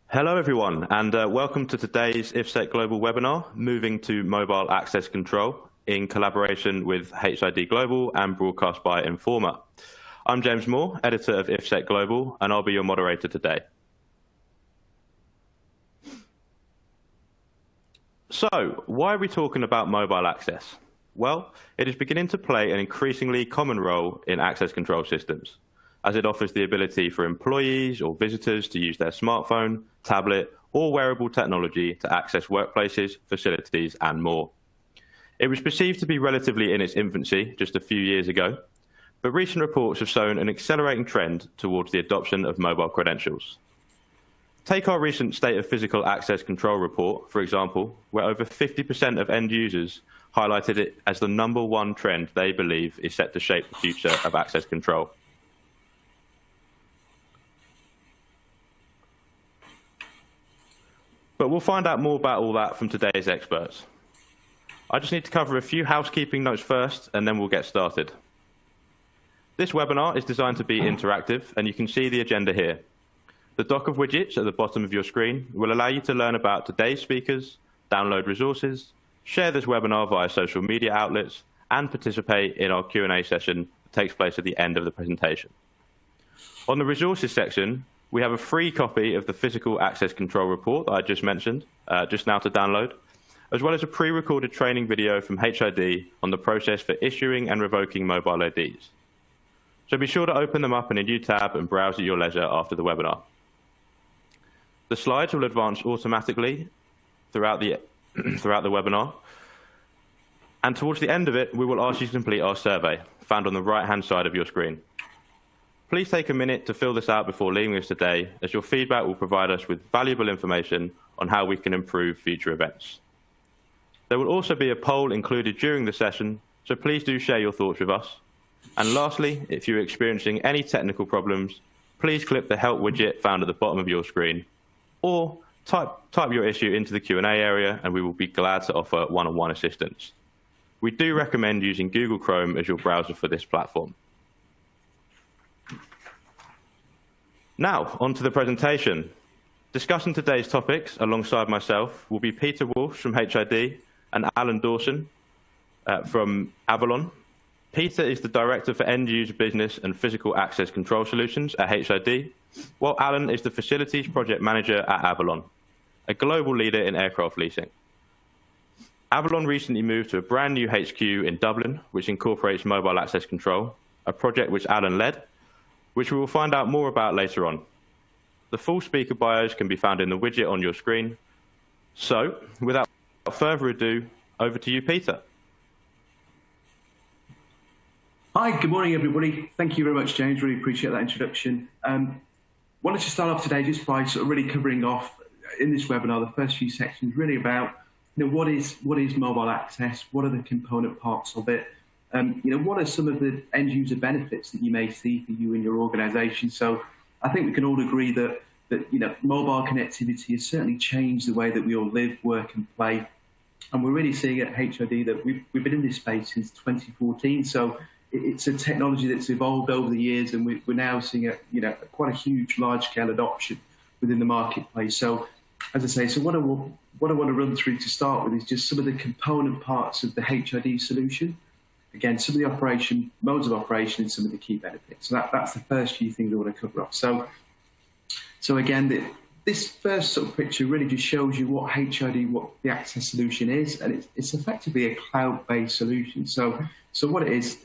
Hello everyone, and welcome to today's IFSEC Global webinar, Moving to Mobile Access Control, in collaboration with HID Global and broadcast by Informa. I'm James Moore, editor of IFSEC Global, and I'll be your moderator today. So, why are we talking about mobile access? Well, it is beginning to play an increasingly common role in access control systems, as it offers the ability for employees or visitors to use their smartphone, tablet, or wearable technology to access workplaces, facilities, and more. It was perceived to be relatively in its infancy just a few years ago, but recent reports have shown an accelerating trend towards the adoption of mobile credentials. Take our recent State of Physical Access Control report, for example, where over 50% of end users highlighted it as the #1 trend they believe is set to shape the future of access control. But we'll find out more about all that from today's experts. I just need to cover a few housekeeping notes first, and then we'll get started. This webinar is designed to be interactive, and you can see the agenda here. The dock of widgets at the bottom of your screen will allow you to learn about today's speakers, download resources, share this webinar via social media outlets, and participate in our Q&A session that takes place at the end of the presentation. On the resources section, we have a free copy of the Physical Access Control report that I just mentioned, just now to download, as well as a pre-recorded training video from HID on the process for issuing and revoking mobile IDs. So be sure to open them up in a new tab and browse at your leisure after the webinar. The slides will advance automatically throughout the webinar, and towards the end of it, we will ask you to complete our survey, found on the right-hand side of your screen. Please take a minute to fill this out before leaving us today, as your feedback will provide us with valuable information on how we can improve future events. There will also be a poll included during the session, so please do share your thoughts with us. And lastly, if you're experiencing any technical problems, please click the help widget found at the bottom of your screen, or type your issue into the Q&A area, and we will be glad to offer one-on-one assistance. We do recommend using Google Chrome as your browser for this platform. Now, on to the presentation. Discussing today's topics alongside myself will be Peter Walsh from HID and Allan Dawson from Avolon. Peter is the Director for End User Business and Physical Access Control Solutions at HID, while Allan is the Facilities Project Manager at Avolon, a global leader in aircraft leasing. Avolon recently moved to a brand new HQ in Dublin, which incorporates mobile access control, a project which Allan led, which we will find out more about later on. The full speaker bios can be found in the widget on your screen. So, without further ado, over to you, Peter. Hi, good morning, everybody. Thank you very much, James. Really appreciate that introduction. Wanted to start off today just by sort of really covering off in this webinar the first few sections, really about what is mobile access, what are the component parts of it, what are some of the end user benefits that you may see for you and your organization. So I think we can all agree that mobile connectivity has certainly changed the way that we all live, work and play. And we're really seeing at HID that we've been in this space since 2014. So it's a technology that's evolved over the years, and we're now seeing quite a huge, large-scale adoption within the marketplace. So, as I say, what I want to run through to start with is just some of the component parts of the HID solution. Again, some of the modes of operation, and some of the key benefits. So that's the first few things I want to cover off. So again, this first sort of picture really just shows you what the access solution is, and it's effectively a cloud-based solution. So what it is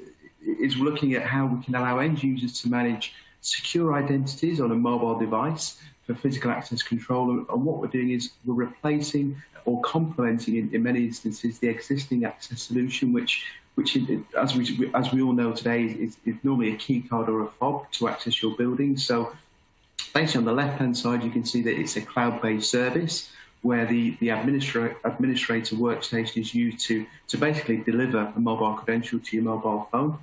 looking at how we can allow end users to manage secure identities on a mobile device for physical access control. And what we're doing is we're replacing or complementing, in many instances, the existing access solution, which as we all know today is normally a key card or a fob to access your building. So basically on the left-hand side, you can see that it's a cloud-based service where the administrator workstation is used to basically deliver a mobile credential to your mobile phone.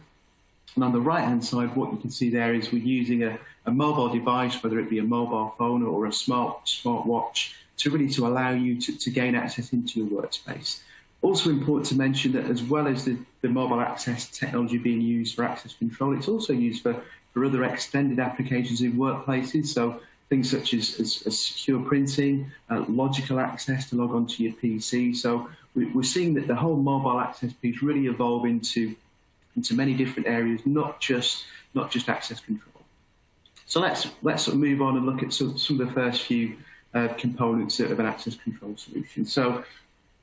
And on the right-hand side, what you can see there is we're using a mobile device, whether it be a mobile phone or a smartwatch, to allow you to gain access into your workspace. Also important to mention that as well as the mobile access technology being used for access control, it's also used for other extended applications in workplaces. So things such as secure printing, logical access to log onto your PC. So we're seeing that the whole mobile access piece really evolve into many different areas, not just access control. So let's sort of move on and look at some of the first few components of an access control solution. So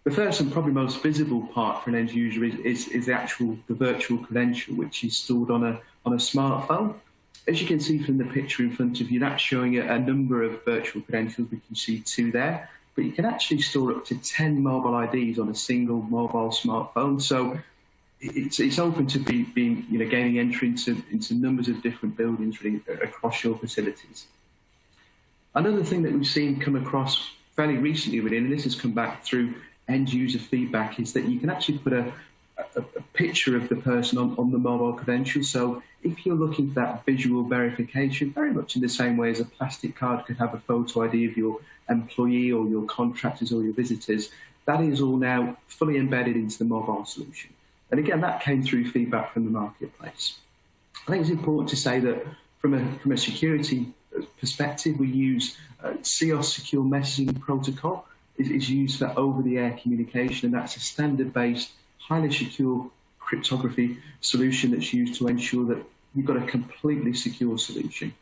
the first and probably most visible part for an end user is the virtual credential, which is stored on a smartphone. As you can see from the picture in front of you, that's showing a number of virtual credentials. We can see 2 there, but you can actually store up to 10 mobile IDs on a single mobile smartphone. So it's open to gaining entry into numbers of different buildings really across your facilities. Another thing that we've seen come across fairly recently, really, and this has come back through end user feedback, is that you can actually put a picture of the person on the mobile credential. So if you're looking for that visual verification, very much in the same way as a plastic card could have a photo ID of your employee or your contractors or your visitors, that is all now fully embedded into the mobile solution. And again, that came through feedback from the marketplace. I think it's important to say that from a security perspective, we use COS Secure Messaging Protocol is used for over-the-air communication, and that's a standard-based, highly secure cryptography solution that's used to ensure that you've got a completely secure solution.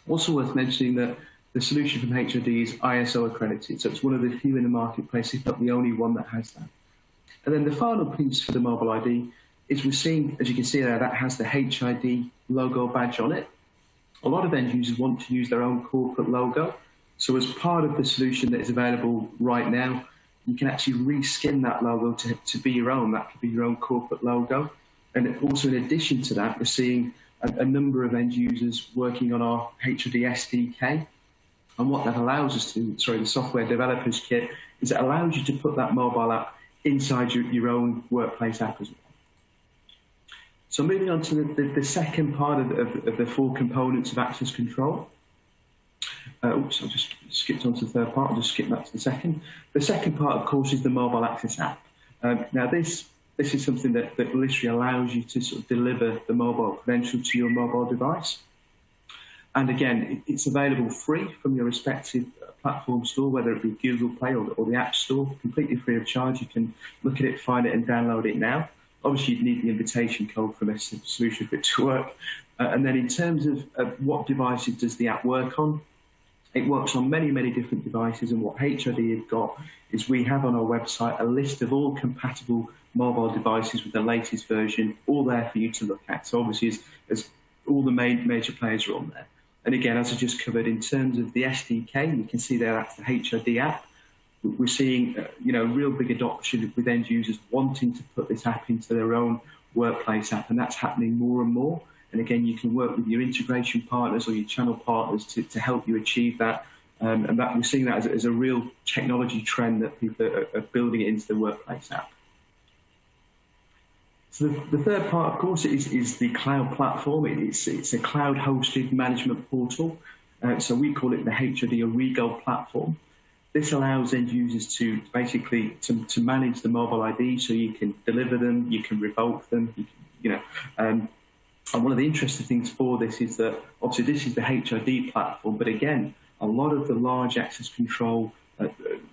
Also worth mentioning that the solution from HID is ISO accredited, so it's one of the few in the marketplace, if not the only one that has that. And then the final piece for the mobile ID is we're seeing, as you can see there, that has the HID logo badge on it. A lot of end users want to use their own corporate logo. So as part of the solution that is available right now, you can actually reskin that logo to be your own. That could be your own corporate logo. And also in addition to that, we're seeing a number of end users working on our HID SDK. And what that allows us to, the software developers kit, is it allows you to put that mobile app inside your own workplace app as well. So moving on to the second part of the 4 components of access control. Oops, I just skipped on to the third part. I'll just skip back to the second. The second part, of course, is the mobile access app. Now, this is something that literally allows you to sort of deliver the mobile credential to your mobile device. And again, it's available free from your respective platform store, whether it be Google Play or the App Store, completely free of charge. You can look at it, find it, and download it now. Obviously, you'd need the invitation code from a solution for it to work. And then in terms of what devices does the app work on, it works on many, many different devices. And what HID have got is we have on our website a list of all compatible mobile devices with the latest version, all there for you to look at. So obviously, as all the major players are on there. And again, as I just covered, in terms of the SDK, you can see there that's the HID app. We're seeing real big adoption with end users wanting to put this app into their own workplace app, and that's happening more and more. And again, you can work with your integration partners or your channel partners to help you achieve that. And that we're seeing that as a real technology trend that people are building it into the workplace app. So the third part, of course, is the cloud platform. It's a cloud-hosted management portal. So we call it the HID Origo platform. This allows end users to basically to manage the mobile ID, so you can deliver them, you can revoke them, and one of the interesting things for this is that obviously this is the HID platform, but again, a lot of the large access control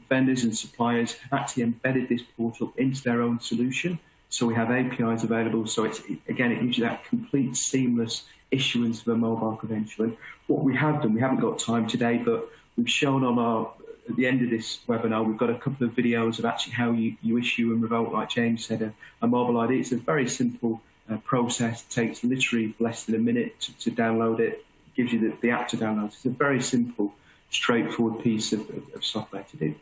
vendors and suppliers have actually embedded this portal into their own solution. So we have APIs available. So it gives you that complete seamless issuance of a mobile credential. And what we have done, we haven't got time today, but we've shown on at the end of this webinar, we've got a couple of videos of actually how you issue and revoke, like James said, a mobile ID. It's a very simple process. It takes literally less than a minute to download it. Gives you the app to download. It's a very simple, straightforward piece of software to do.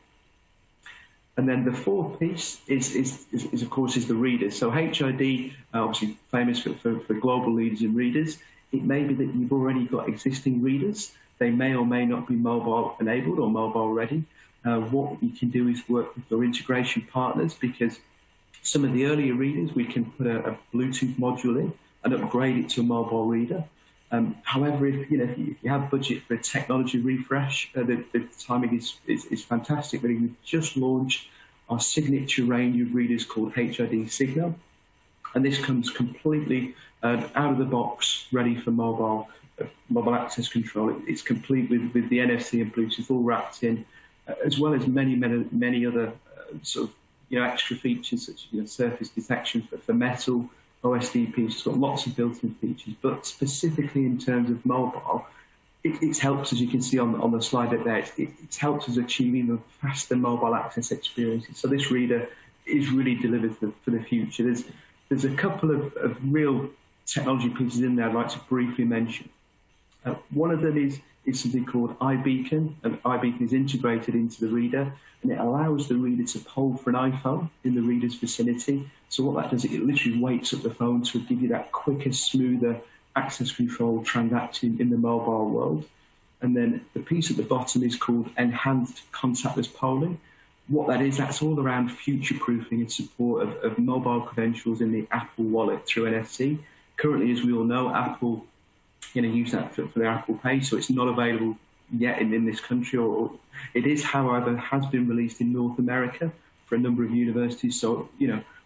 And then the fourth piece is of course the readers. So HID, obviously famous for global leaders in readers. It may be that you've already got existing readers. They may or may not be mobile enabled or mobile ready. What you can do is work with your integration partners, because some of the earlier readers, we can put a Bluetooth module in and upgrade it to a mobile reader. However, if you have budget for a technology refresh, the timing is fantastic. We've just launched our signature range of readers called HID Signal. And this comes completely out of the box, ready for mobile access control. It's complete with the NFC and Bluetooth all wrapped in, as well as many other sort of extra features such as surface detection for metal, OSDP. It's got lots of built-in features, but specifically in terms of mobile, it helps, as you can see on the slide there. It helps us achieve even faster mobile access experiences. So this reader is really delivered for the future. There's a couple of real technology pieces in there I'd like to briefly mention. One of them is something called iBeacon, and iBeacon is integrated into the reader, and it allows the reader to poll for an iPhone in the reader's vicinity. So what that does, it literally wakes up the phone to give you that quicker, smoother access control transaction in the mobile world. And then the piece at the bottom is called enhanced contactless polling. What that is, that's all around future-proofing and support of mobile credentials in the Apple Wallet through NFC. Currently, as we all know, Apple use that for their Apple Pay, so it's not available yet in this country, or it is, however, has been released in North America for a number of universities. So,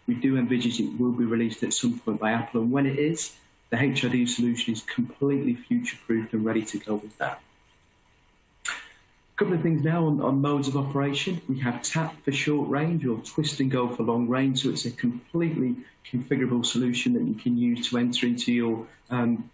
we do envisage it will be released at some point by Apple, and when it is, the HID solution is completely future-proofed and ready to go with that. A couple of things now on modes of operation. We have tap for short range or twist and go for long range. So it's a completely configurable solution that you can use to enter into your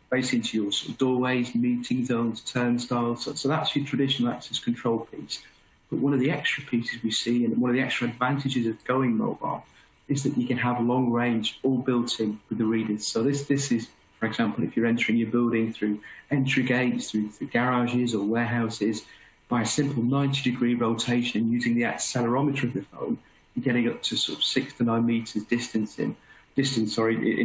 basically into your sort of doorways, meeting zones, turnstiles. So that's your traditional access control piece. But one of the extra pieces we see, and one of the extra advantages of going mobile, is that you can have long range all built in with the readers. So this is, for example, if you're entering your building through entry gates, through garages or warehouses, by a simple 90-degree rotation and using the accelerometer of the phone, you're getting up to sort of 6 to 9 meters distance in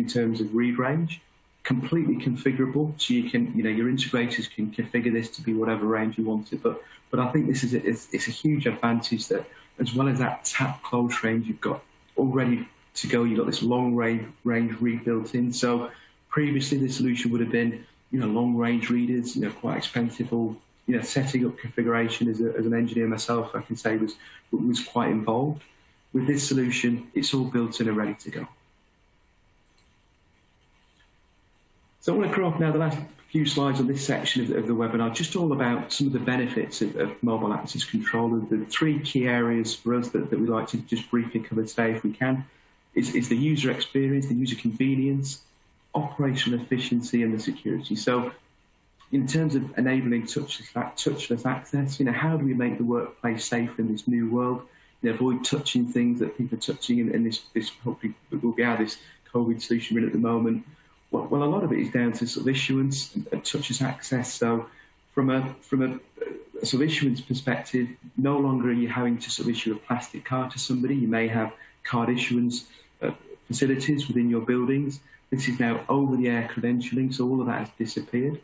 terms of read range. Completely configurable, so you can, your integrators can configure this to be whatever range you want it. But I think this is it's a huge advantage that, as well as that tap close range, you've got all ready to go. You've got this long range read built in. So previously, the solution would have been, long range readers, quite expensive. Or setting up configuration as an engineer myself, I can say was quite involved. With this solution, it's all built in and ready to go. So I want to cover off now the last few slides on this section of the webinar, just all about some of the benefits of mobile access control. The 3 key areas for us that we'd like to just briefly cover today, if we can, is the user experience, the user convenience, operational efficiency, and the security. So in terms of enabling touchless access, how do we make the workplace safe in this new world? Avoid touching things that people are touching, and this hopefully will be out of this COVID solution we're in at the moment. Well, a lot of it is down to sort of issuance and touchless access. So from a sort of issuance perspective, no longer are you having to sort of issue a plastic card to somebody. You may have card issuance facilities within your buildings. This is now over-the-air credentialing, so all of that has disappeared.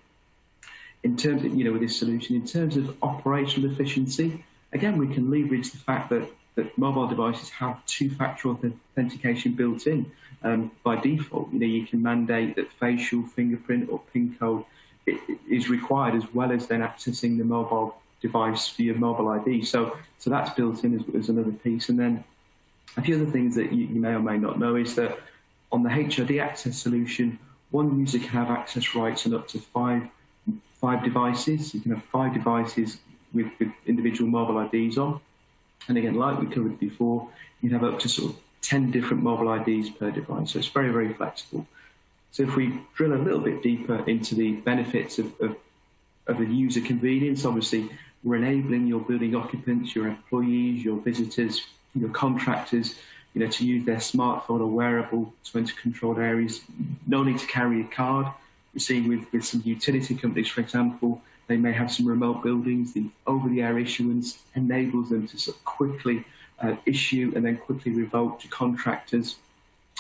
In terms of, with this solution, in terms of operational efficiency, again, we can leverage the fact that mobile devices have 2-factor authentication built in. By default, you can mandate that facial, fingerprint, or PIN code is required, as well as then accessing the mobile device for your mobile ID. So that's built in as another piece. And then a few other things that you may or may not know is that on the HID access solution, one user can have access rights on up to five devices. You can have 5 devices with individual mobile IDs on. And again, like we covered before, you can have up to sort of 10 different mobile IDs per device. So it's very, very flexible. So if we drill a little bit deeper into the benefits of the user convenience, obviously we're enabling your building occupants, your employees, your visitors, your contractors, to use their smartphone or wearable to enter controlled areas. No need to carry a card. We're seeing with some utility companies, for example, they may have some remote buildings. The over-the-air issuance enables them to sort of quickly issue and then quickly revoke to contractors.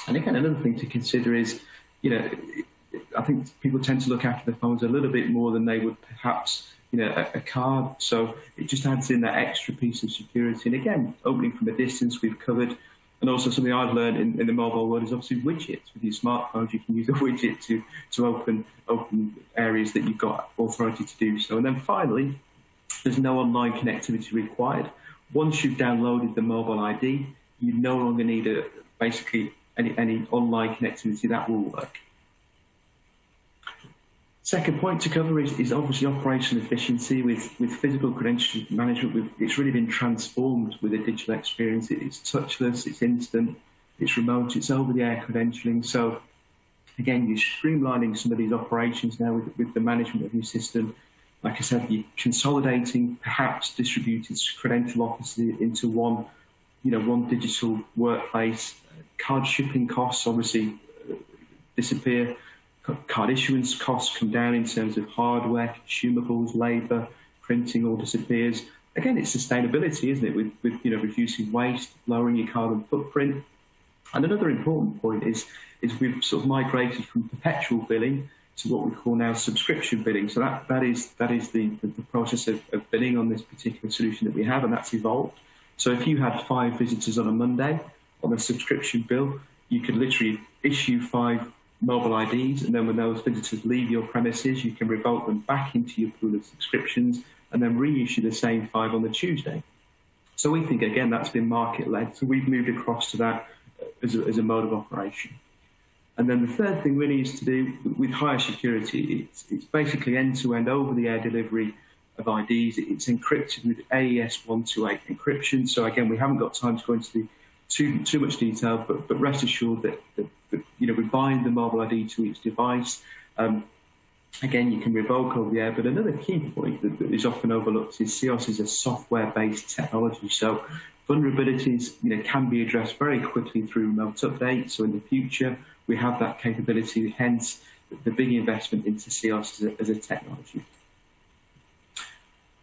And again, another thing to consider is, I think people tend to look after their phones a little bit more than they would perhaps, a card. So it just adds in that extra piece of security. And again, opening from a distance, we've covered. And also something I've learned in the mobile world is obviously widgets. With your smartphones, you can use a widget to open areas that you've got authority to do so. And then finally, there's no online connectivity required. Once you've downloaded the mobile ID, you no longer need basically any online connectivity, that will work. Second point to cover is obviously operational efficiency. With physical credential management, it's really been transformed with a digital experience. It's touchless, it's instant, it's remote, it's over-the-air credentialing. So again, you're streamlining some of these operations now with the management of your system. Like I said, you're consolidating perhaps distributed credential offices into one digital workplace. Card shipping costs obviously disappear. Card issuance costs come down in terms of hardware, consumables, labour, printing all disappears. Again, it's sustainability, isn't it? With reducing waste, lowering your carbon footprint. And another important point is we've sort of migrated from perpetual billing to what we call now subscription billing. So that is the process of billing on this particular solution that we have, and that's evolved. So if you had 5 visitors on a Monday on a subscription bill, you could literally issue 5 mobile IDs, and then when those visitors leave your premises, you can revoke them back into your pool of subscriptions and then reissue the same 5 on the Tuesday. So we think, again, that's been market-led. So we've moved across to that as a mode of operation. And then the third thing really is to do with higher security. It's basically end-to-end over-the-air delivery of IDs. It's encrypted with AES 128 encryption. So again, we haven't got time to go into too much detail, but rest assured that we bind the mobile ID to each device. Again, you can revoke over the air. But another key point that is often overlooked is CEOS is a software-based technology. So vulnerabilities, can be addressed very quickly through remote updates. So in the future, we have that capability. Hence, the big investment into CEOS as a technology.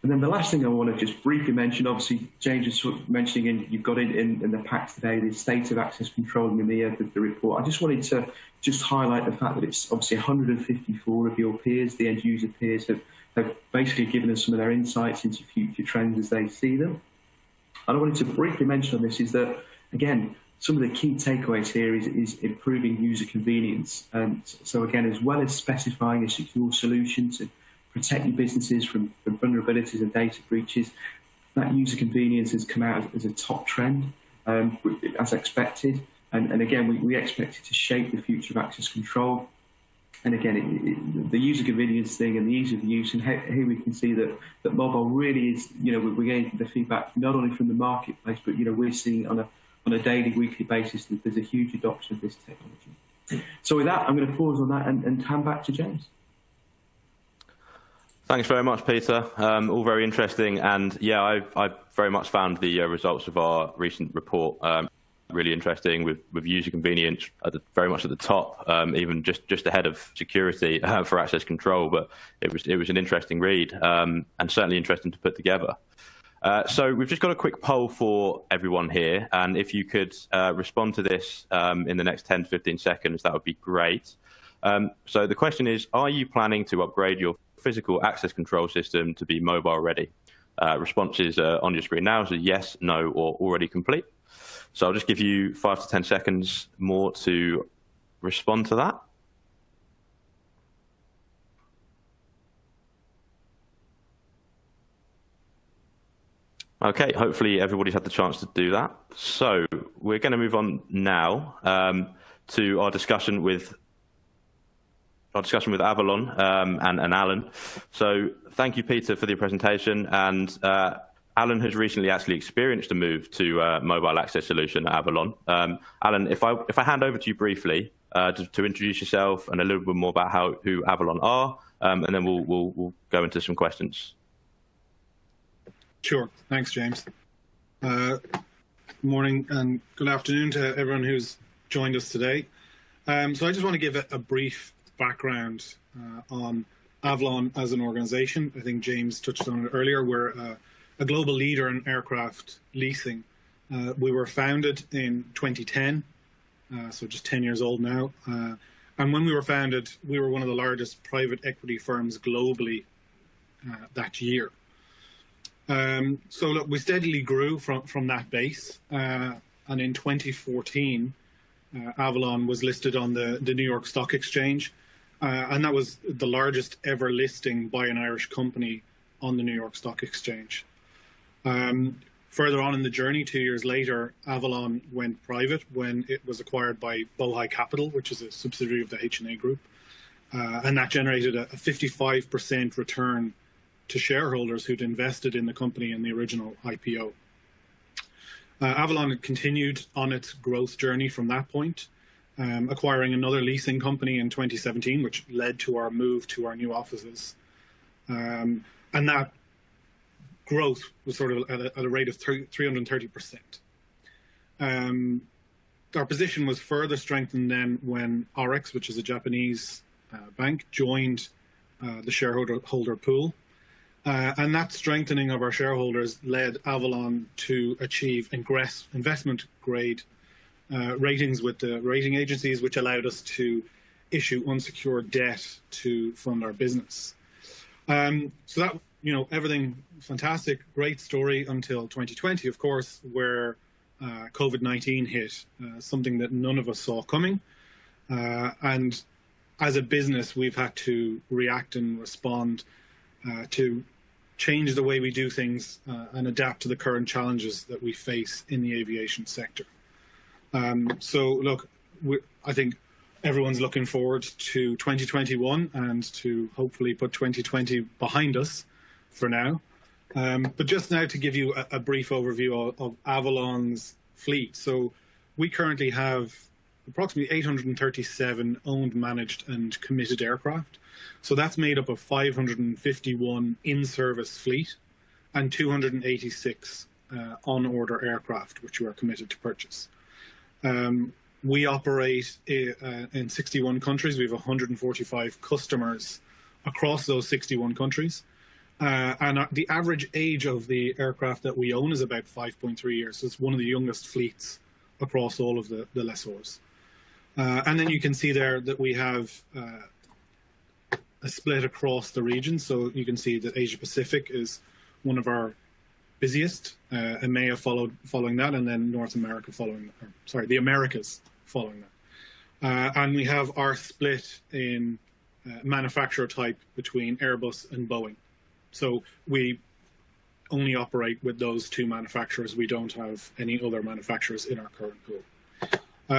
And then the last thing I want to just briefly mention, obviously, James is sort of mentioning, and you've got it in the packs today, the State of Access Control in the report. I just wanted to just highlight the fact that it's obviously 154 of your peers, the end user peers, have basically given us some of their insights into future trends as they see them. And I wanted to briefly mention on this is that, again, some of the key takeaways here is improving user convenience. So again, as well as specifying a secure solution to protect your businesses from vulnerabilities and data breaches, that user convenience has come out as a top trend, as expected. And again, we expect it to shape the future of access control. And again, the user convenience thing and the ease of use, and here we can see that mobile really is, we're getting the feedback not only from the marketplace, but we're seeing on a daily, weekly basis that there's a huge adoption of this technology. So with that, I'm going to pause on that and hand back to James. Thanks very much, Peter. All very interesting, and yeah, I very much found the results of our recent report really interesting, with user convenience very much at the top, even just ahead of security for access control. But it was an interesting read, and certainly interesting to put together. So we've just got a quick poll for everyone here, and if you could respond to this in the next 10 to 15 seconds, that would be great. So the question is, are you planning to upgrade your physical access control system to be mobile ready? Responses on your screen now, so yes, no, or already complete. So I'll just give you 5 to 10 seconds more to respond to that. Okay, hopefully everybody's had the chance to do that. So we're going to move on now to our discussion with Avolon and Allan. So thank you, Peter, for the presentation. And Allan has recently actually experienced a move to mobile access solution at Avolon. Allan, if I hand over to you briefly to introduce yourself and a little bit more about who Avolon are, and then we'll go into some questions. Sure. Thanks, James. Good morning and good afternoon to everyone who's joined us today. So I just want to give a brief background on Avolon as an organization. I think James touched on it earlier. We're a global leader in aircraft leasing. We were founded in 2010, so just 10 years old now. And when we were founded, we were one of the largest private equity firms globally that year. So look, we steadily grew from that base. And in 2014, Avolon was listed on the New York Stock Exchange. And that was the largest ever listing by an Irish company on the New York Stock Exchange. Further on in the journey, 2 years later, Avolon went private when it was acquired by Bohai Capital, which is a subsidiary of the H&A Group. And that generated a 55% return to shareholders who'd invested in the company in the original IPO. Avolon continued on its growth journey from that point, acquiring another leasing company in 2017, which led to our move to our new offices. And that growth was sort of at a rate of 330%. Our position was further strengthened then when RX, which is a Japanese bank, joined the shareholder pool. And that strengthening of our shareholders led Avolon to achieve investment grade ratings with the rating agencies, which allowed us to issue unsecured debt to fund our business. So that, everything fantastic, great story until 2020, of course, where COVID-19 hit, something that none of us saw coming. And as a business, we've had to react and respond to change the way we do things and adapt to the current challenges that we face in the aviation sector. So look, I think everyone's looking forward to 2021 and to hopefully put 2020 behind us for now. But just now to give you a brief overview of Avolon's fleet. So we currently have approximately 837 owned, managed and committed aircraft. So that's made up of 551 in-service fleet and 286 on-order aircraft, which we are committed to purchase. We operate in 61 countries. We have 145 customers across those 61 countries. And the average age of the aircraft that we own is about 5.3 years. So it's one of the youngest fleets across all of the lessors. And then you can see there that we have a split across the region. So you can see that Asia Pacific is one of our busiest, EMEA following that, and then North America the Americas following that. And we have our split in manufacturer type between Airbus and Boeing. So we only operate with those two manufacturers. We don't have any other manufacturers in our current pool.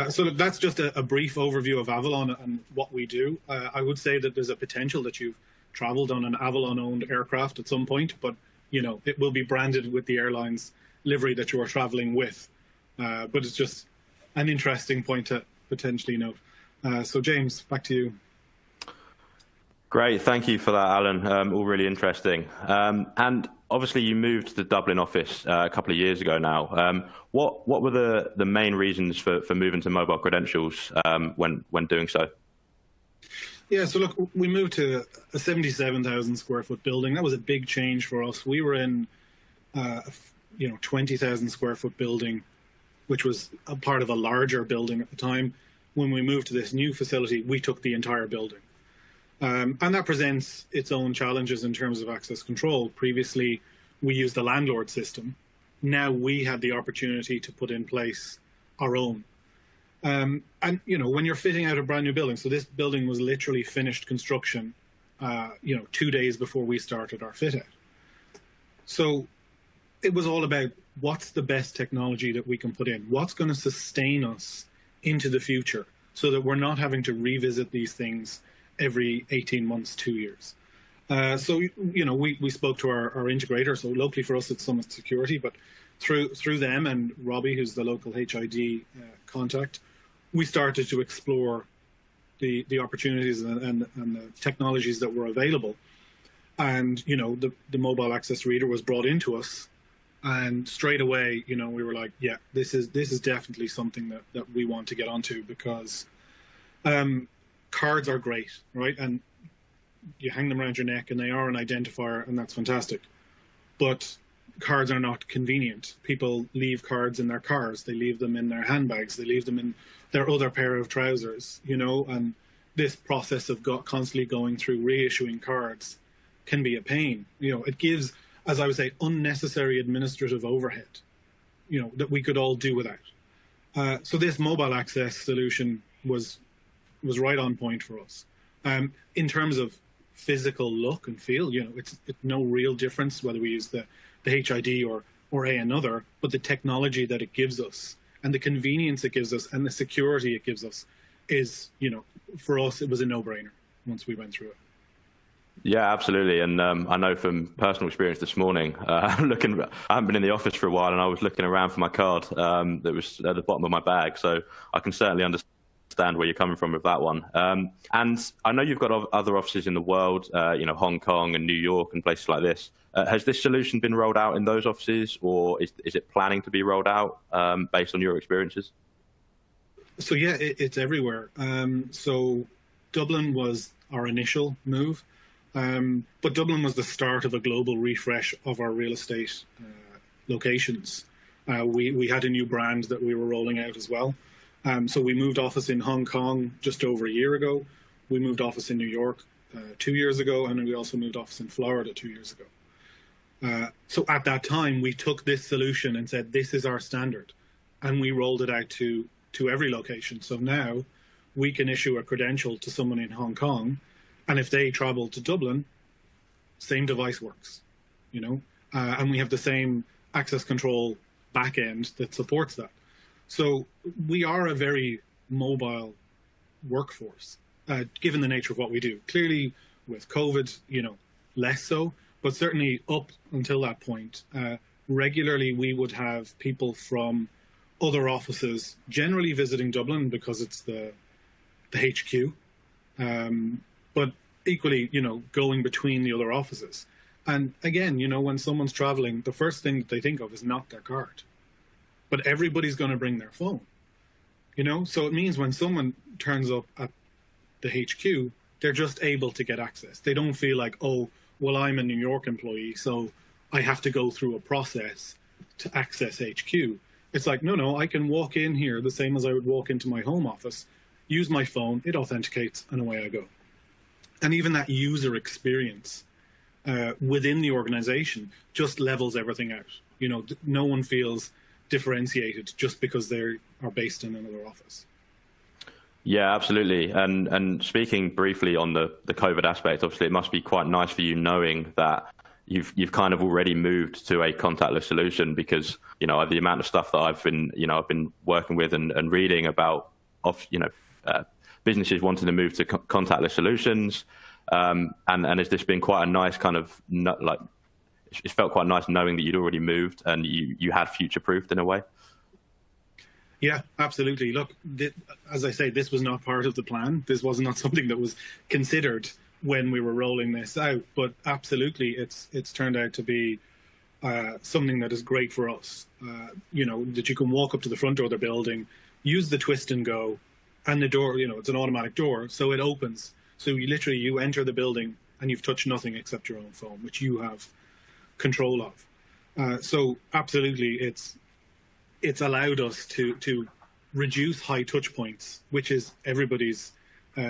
So that's just a brief overview of Avolon and what we do. I would say that there's a potential that you've traveled on an Avolon-owned aircraft at some point, but it will be branded with the airline's livery that you are traveling with. But it's just an interesting point to potentially note. So James, back to you. Great, thank you for that, Alan. All really interesting. And obviously you moved to the Dublin office a couple of years ago now. What were the main reasons for moving to Mobile Credentials when doing so? Yeah, so look, we moved to a 77,000 square foot building. That was a big change for us. We were in 20,000 square foot building, which was a part of a larger building at the time. When we moved to this new facility, we took the entire building. And that presents its own challenges in terms of access control. Previously, we used the landlord system. Now we had the opportunity to put in place our own. And, when you're fitting out a brand new building, so this building was literally finished construction, 2 days before we started our fit out. So it was all about what's the best technology that we can put in? What's going to sustain us into the future so that we're not having to revisit these things every 18 months, 2 years. So we spoke to our integrator. So locally for us, it's Summit Security, but through them and Robbie, who's the local HID contact, we started to explore the opportunities and the technologies that were available. And, the mobile access reader was brought into us. And straight away, we were like, yeah, this is definitely something that we want to get onto because cards are great, right? And you hang them around your neck and they are an identifier and that's fantastic. But cards are not convenient. People leave cards in their cars. They leave them in their handbags. They leave them in their other pair of trousers, and this process of constantly going through reissuing cards can be a pain. It gives, as I would say, unnecessary administrative overhead, that we could all do without. So this mobile access solution was right on point for us. In terms of physical look and feel, it's no real difference whether we use the HID or or another, but the technology that it gives us and the convenience it gives us and the security it gives us is, for us, it was a no-brainer once we went through it. Yeah, absolutely. And I know from personal experience this morning, I haven't been in the office for a while, and I was looking around for my card that was at the bottom of my bag. So I can certainly understand where you're coming from with that one. And I know you've got other offices in the world, Hong Kong and New York and places like this. Has this solution been rolled out in those offices, or is it planning to be rolled out based on your experiences? So yeah, it's everywhere. So Dublin was our initial move. But Dublin was the start of a global refresh of our real estate locations. We had a new brand that we were rolling out as well. So we moved office in Hong Kong just over a year ago. We moved office in New York 2 years ago, and we also moved office in Florida 2 years ago. So at that time, we took this solution and said, this is our standard. And we rolled it out to every location. So now we can issue a credential to someone in Hong Kong, and if they travel to Dublin, same device works, and we have the same access control backend that supports that. So we are a very mobile workforce, given the nature of what we do. Clearly, with COVID, less so, but certainly up until that point, regularly we would have people from other offices generally visiting Dublin because it's the HQ. But equally, going between the other offices. And again, when someone's traveling, the first thing that they think of is not their card. But everybody's going to bring their phone, So it means when someone turns up at the HQ, they're just able to get access. They don't feel like, oh, well, I'm a New York employee, so I have to go through a process to access HQ. It's like, no, I can walk in here the same as I would walk into my home office, use my phone, it authenticates, and away I go. And even that user experience within the organization just levels everything out. No one feels differentiated just because they are based in another office. Yeah, absolutely. And speaking briefly on the COVID aspect, obviously it must be quite nice for you knowing that you've kind of already moved to a contactless solution, because the amount of stuff that I've been working with and reading about businesses wanting to move to contactless solutions, and has this been quite a nice kind of it felt quite nice knowing that you'd already moved and you had future-proofed in a way. Yeah, absolutely. Look, as I say, this was not part of the plan. This was not something that was considered when we were rolling this out. But absolutely, it's turned out to be something that is great for us. That you can walk up to the front door of the building, use the twist and go, and the door, it's an automatic door, so it opens. So you enter the building and you've touched nothing except your own phone, which you have control of. So absolutely, it's allowed us to reduce high touch points, which is everybody's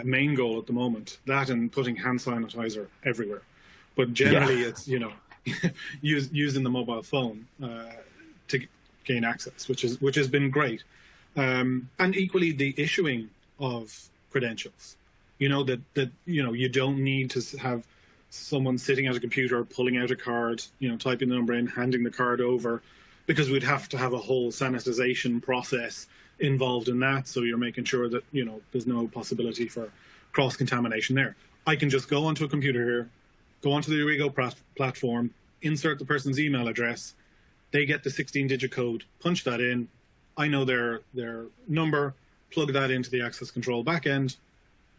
main goal at the moment. That and putting hand sanitizer everywhere. But generally, it's using the mobile phone to gain access, which has been great. And equally, the issuing of credentials. That you don't need to have someone sitting at a computer, pulling out a card, typing the number in, handing the card over, because we'd have to have a whole sanitization process involved in that. So you're making sure that, there's no possibility for cross-contamination there. I can just go onto a computer here, go onto the Origo platform, insert the person's email address, they get the 16-digit code, punch that in, I know their number, plug that into the access control backend,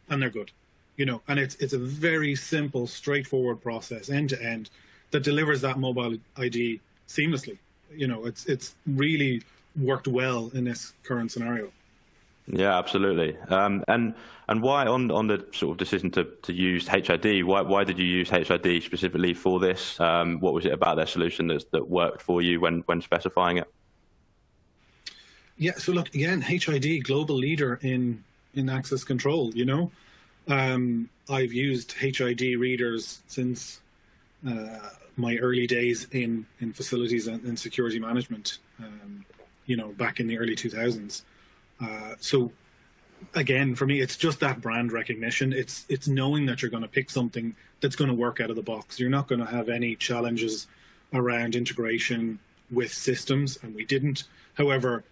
and they're good. And it's a very simple, straightforward process, end to end, that delivers that mobile ID seamlessly. It's really worked well in this current scenario. Yeah, absolutely. And why on the sort of decision to use HID? Why did you use HID specifically for this? What was it about their solution that worked for you when specifying it? Yeah. So look, again, HID, global leader in access control. I've used HID readers since my early days in facilities and security management, back in the early 2000s. So again, for me, it's just that brand recognition. It's knowing that you're going to pick something that's going to work out of the box. You're not going to have any challenges around integration with systems, and we didn't. However,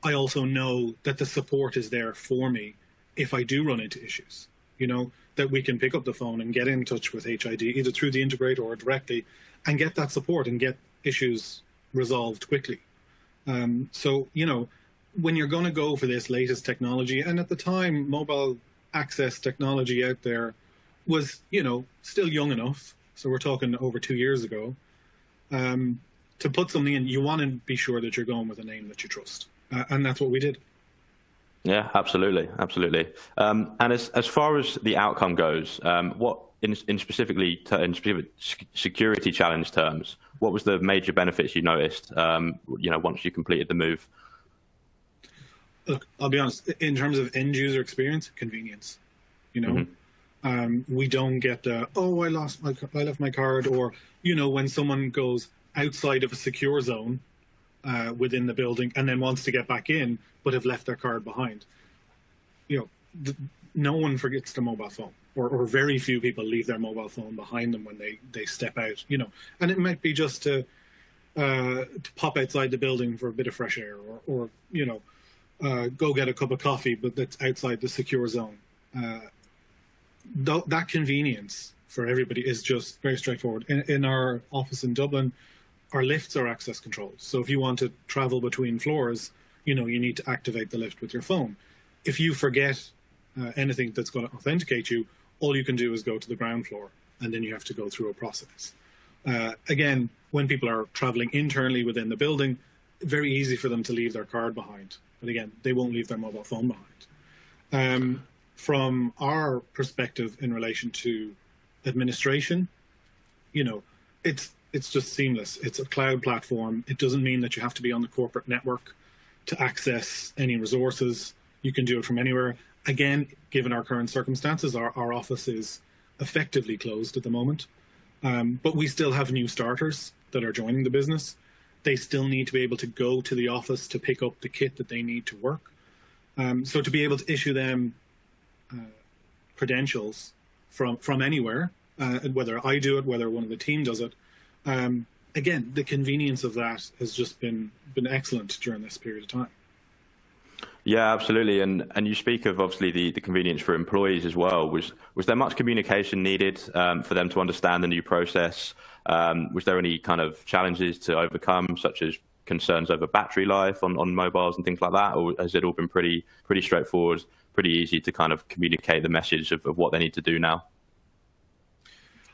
I also know that the support is there for me if I do run into issues, that we can pick up the phone and get in touch with HID, either through the integrator or directly, and get that support and get issues resolved quickly. So, when you're going to go for this latest technology, and at the time, mobile access technology out there was, still young enough, so we're talking over 2 years ago, to put something in, you want to be sure that you're going with a name that you trust. And that's what we did. Yeah, absolutely. And as far as the outcome goes, what in specific security challenge terms, what was the major benefits you noticed, once you completed the move? Look, I'll be honest, in terms of end user experience, convenience, we don't get the, I left my card, or, when someone goes outside of a secure zone within the building and then wants to get back in, but have left their card behind. No one forgets their mobile phone, or very few people leave their mobile phone behind them when they step out, and it might be just to pop outside the building for a bit of fresh air, or go get a cup of coffee, but that's outside the secure zone. That convenience for everybody is just very straightforward. In our office in Dublin, our lifts are access controlled. So if you want to travel between floors, you need to activate the lift with your phone. If you forget anything that's going to authenticate you, all you can do is go to the ground floor, and then you have to go through a process. Again, when people are traveling internally within the building, very easy for them to leave their card behind. But again, they won't leave their mobile phone behind. From our perspective in relation to administration, it's just seamless. It's a cloud platform. It doesn't mean that you have to be on the corporate network to access any resources. You can do it from anywhere. Again, given our current circumstances, our office is effectively closed at the moment. But we still have new starters that are joining the business. They still need to be able to go to the office to pick up the kit that they need to work. So to be able to issue them credentials from anywhere, whether I do it, whether one of the team does it, again, the convenience of that has just been excellent during this period of time. Yeah, absolutely. And you speak of obviously the convenience for employees as well. Was there much communication needed for them to understand the new process? Was there any kind of challenges to overcome, such as concerns over battery life on mobiles and things like that? Or has it all been pretty straightforward, pretty easy to kind of communicate the message of what they need to do now?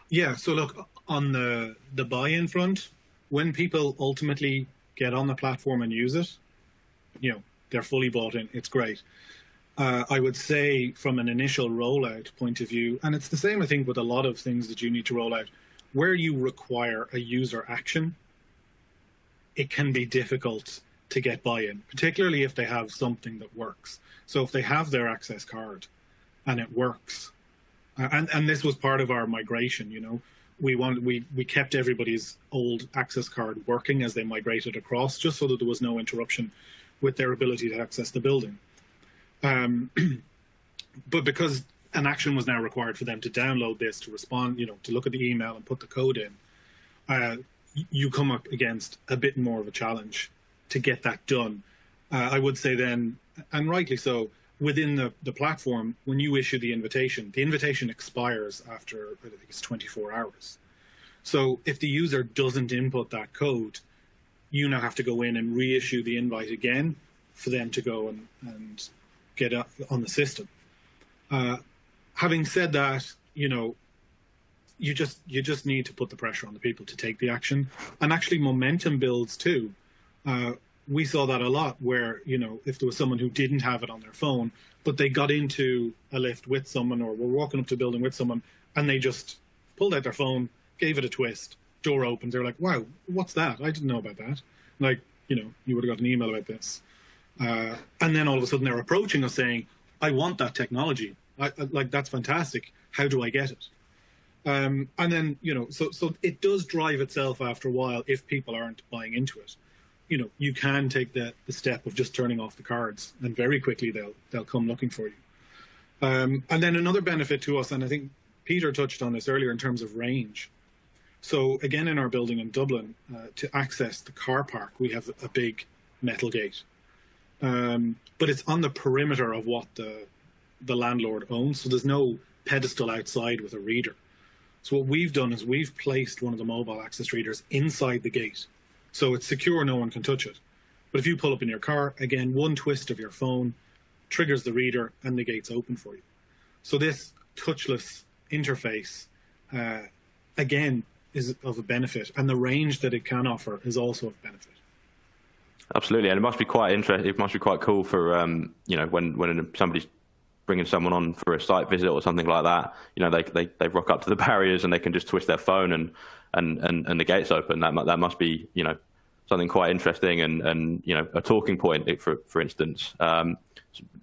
Yeah, so look, on the buy-in front, when people ultimately get on the platform and use it, they're fully bought in. It's great. I would say from an initial rollout point of view, and it's the same, I think, with a lot of things that you need to roll out, where you require a user action, it can be difficult to get buy-in, particularly if they have something that works. So if they have their access card and it works, and this was part of our migration, we kept everybody's old access card working as they migrated across, just so that there was no interruption with their ability to access the building. But because an action was now required for them to download this, to respond, to look at the email and put the code in, you come up against a bit more of a challenge to get that done. I would say then, and rightly so, within the platform, when you issue the invitation expires after, I think it's 24 hours. So if the user doesn't input that code, you now have to go in and reissue the invite again for them to go and get up on the system. Having said that, you just need to put the pressure on the people to take the action, and actually momentum builds too. We saw that a lot where, if there was someone who didn't have it on their phone, but they got into a lift with someone or were walking up to a building with someone, and they just pulled out their phone, gave it a twist, door opened. They're like, wow, what's that? I didn't know about that. Like, you would have got an email about this. And then all of a sudden they're approaching us saying, I want that technology. That's fantastic. How do I get it? And then, so it does drive itself after a while if people aren't buying into it. You can take the step of just turning off the cards, and very quickly they'll come looking for you. And then another benefit to us, and I think Peter touched on this earlier in terms of range. So again, in our building in Dublin, to access the car park, we have a big metal gate. But it's on the perimeter of what the landlord owns. So there's no pedestal outside with a reader. So what we've done is we've placed one of the mobile access readers inside the gate. So it's secure, no one can touch it. But if you pull up in your car, again, one twist of your phone triggers the reader and the gate's open for you. So this touchless interface, again, is of a benefit, and the range that it can offer is also of benefit. Absolutely, and it must be quite interesting. It must be quite cool for when somebody's bringing someone on for a site visit or something like that. They rock up to the barriers and they can just twist their phone and the gate's open. That must be something quite interesting and a talking point for instance.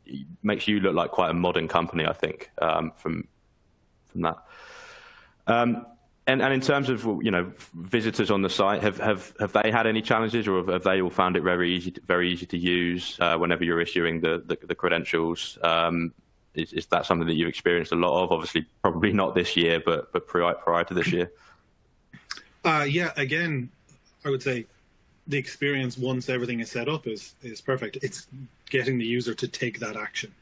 It makes you look like quite a modern company, I think, from that. And in terms of visitors on the site, have they had any challenges, or have they all found it very easy to use whenever you're issuing the credentials? Is that something that you've experienced a lot of? Obviously, probably not this year, but prior to this year. Yeah, again, I would say the experience once everything is set up is perfect. It's getting the user to take that action,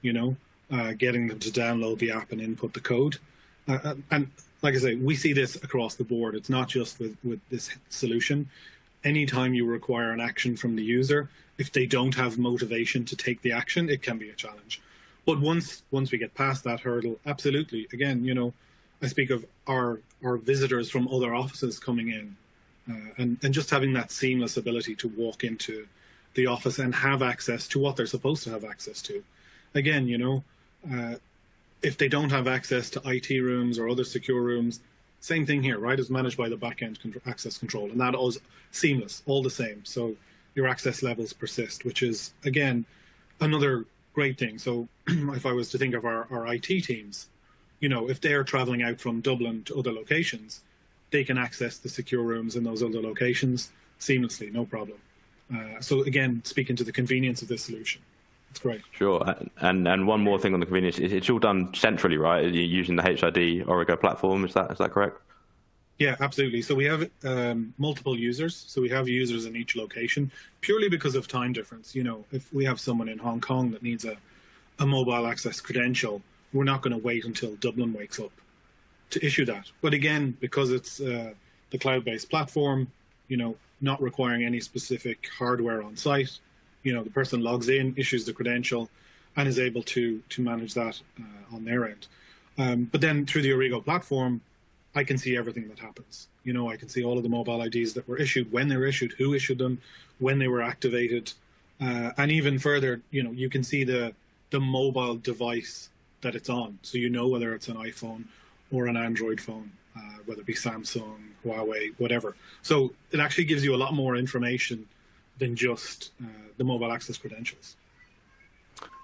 getting them to download the app and input the code. And like I say, we see this across the board. It's not just with this solution. Anytime you require an action from the user, if they don't have motivation to take the action, it can be a challenge. But once we get past that hurdle, absolutely. Again, I speak of our visitors from other offices coming in and just having that seamless ability to walk into the office and have access to what they're supposed to have access to. Again, if they don't have access to IT rooms or other secure rooms, same thing here, right? It's managed by the backend access control, and that is seamless, all the same. So your access levels persist, which is, again, another great thing. So if I was to think of our IT teams, if they're traveling out from Dublin to other locations, they can access the secure rooms in those other locations seamlessly, no problem. So again, speaking to the convenience of this solution. That's great. Sure. And one more thing on the convenience, it's all done centrally, right? You're using the HID Origo platform, is that correct? Yeah, absolutely. So we have multiple users. So we have users in each location purely because of time difference. If we have someone in Hong Kong that needs a mobile access credential, we're not going to wait until Dublin wakes up to issue that. But again, because it's the cloud-based platform, not requiring any specific hardware on site, the person logs in, issues the credential, and is able to manage that on their end. But then through the Origo platform, I can see everything that happens. I can see all of the mobile IDs that were issued, when they were issued, who issued them, when they were activated, and even further, you can see the mobile device that it's on. So whether it's an iPhone or an Android phone, whether it be Samsung, Huawei, whatever. So it actually gives you a lot more information than just the mobile access credentials.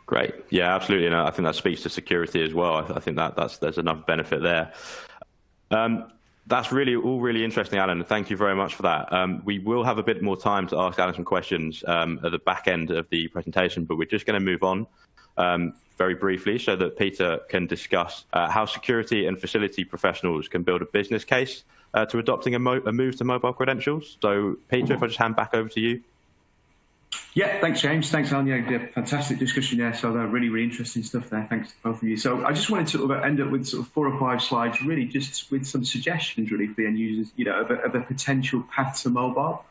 Great. Yeah, absolutely. And I think that speaks to security as well. I think there's enough benefit there. That's all really interesting, Alan. Thank you very much for that. We will have a bit more time to ask Alan some questions at the back end of the presentation, but we're just going to move on very briefly so that Peter can discuss how security and facility professionals can build a business case to adopting a move to mobile credentials. So, Peter, if I just hand back over to you. Yeah, thanks, James. Thanks, Alan. Yeah, fantastic discussion there. So really, really interesting stuff there. Thanks to both of you. So I just wanted to sort of end up with sort of 4 or 5 slides, really just with some suggestions, really, for the end users, of a potential path to mobile.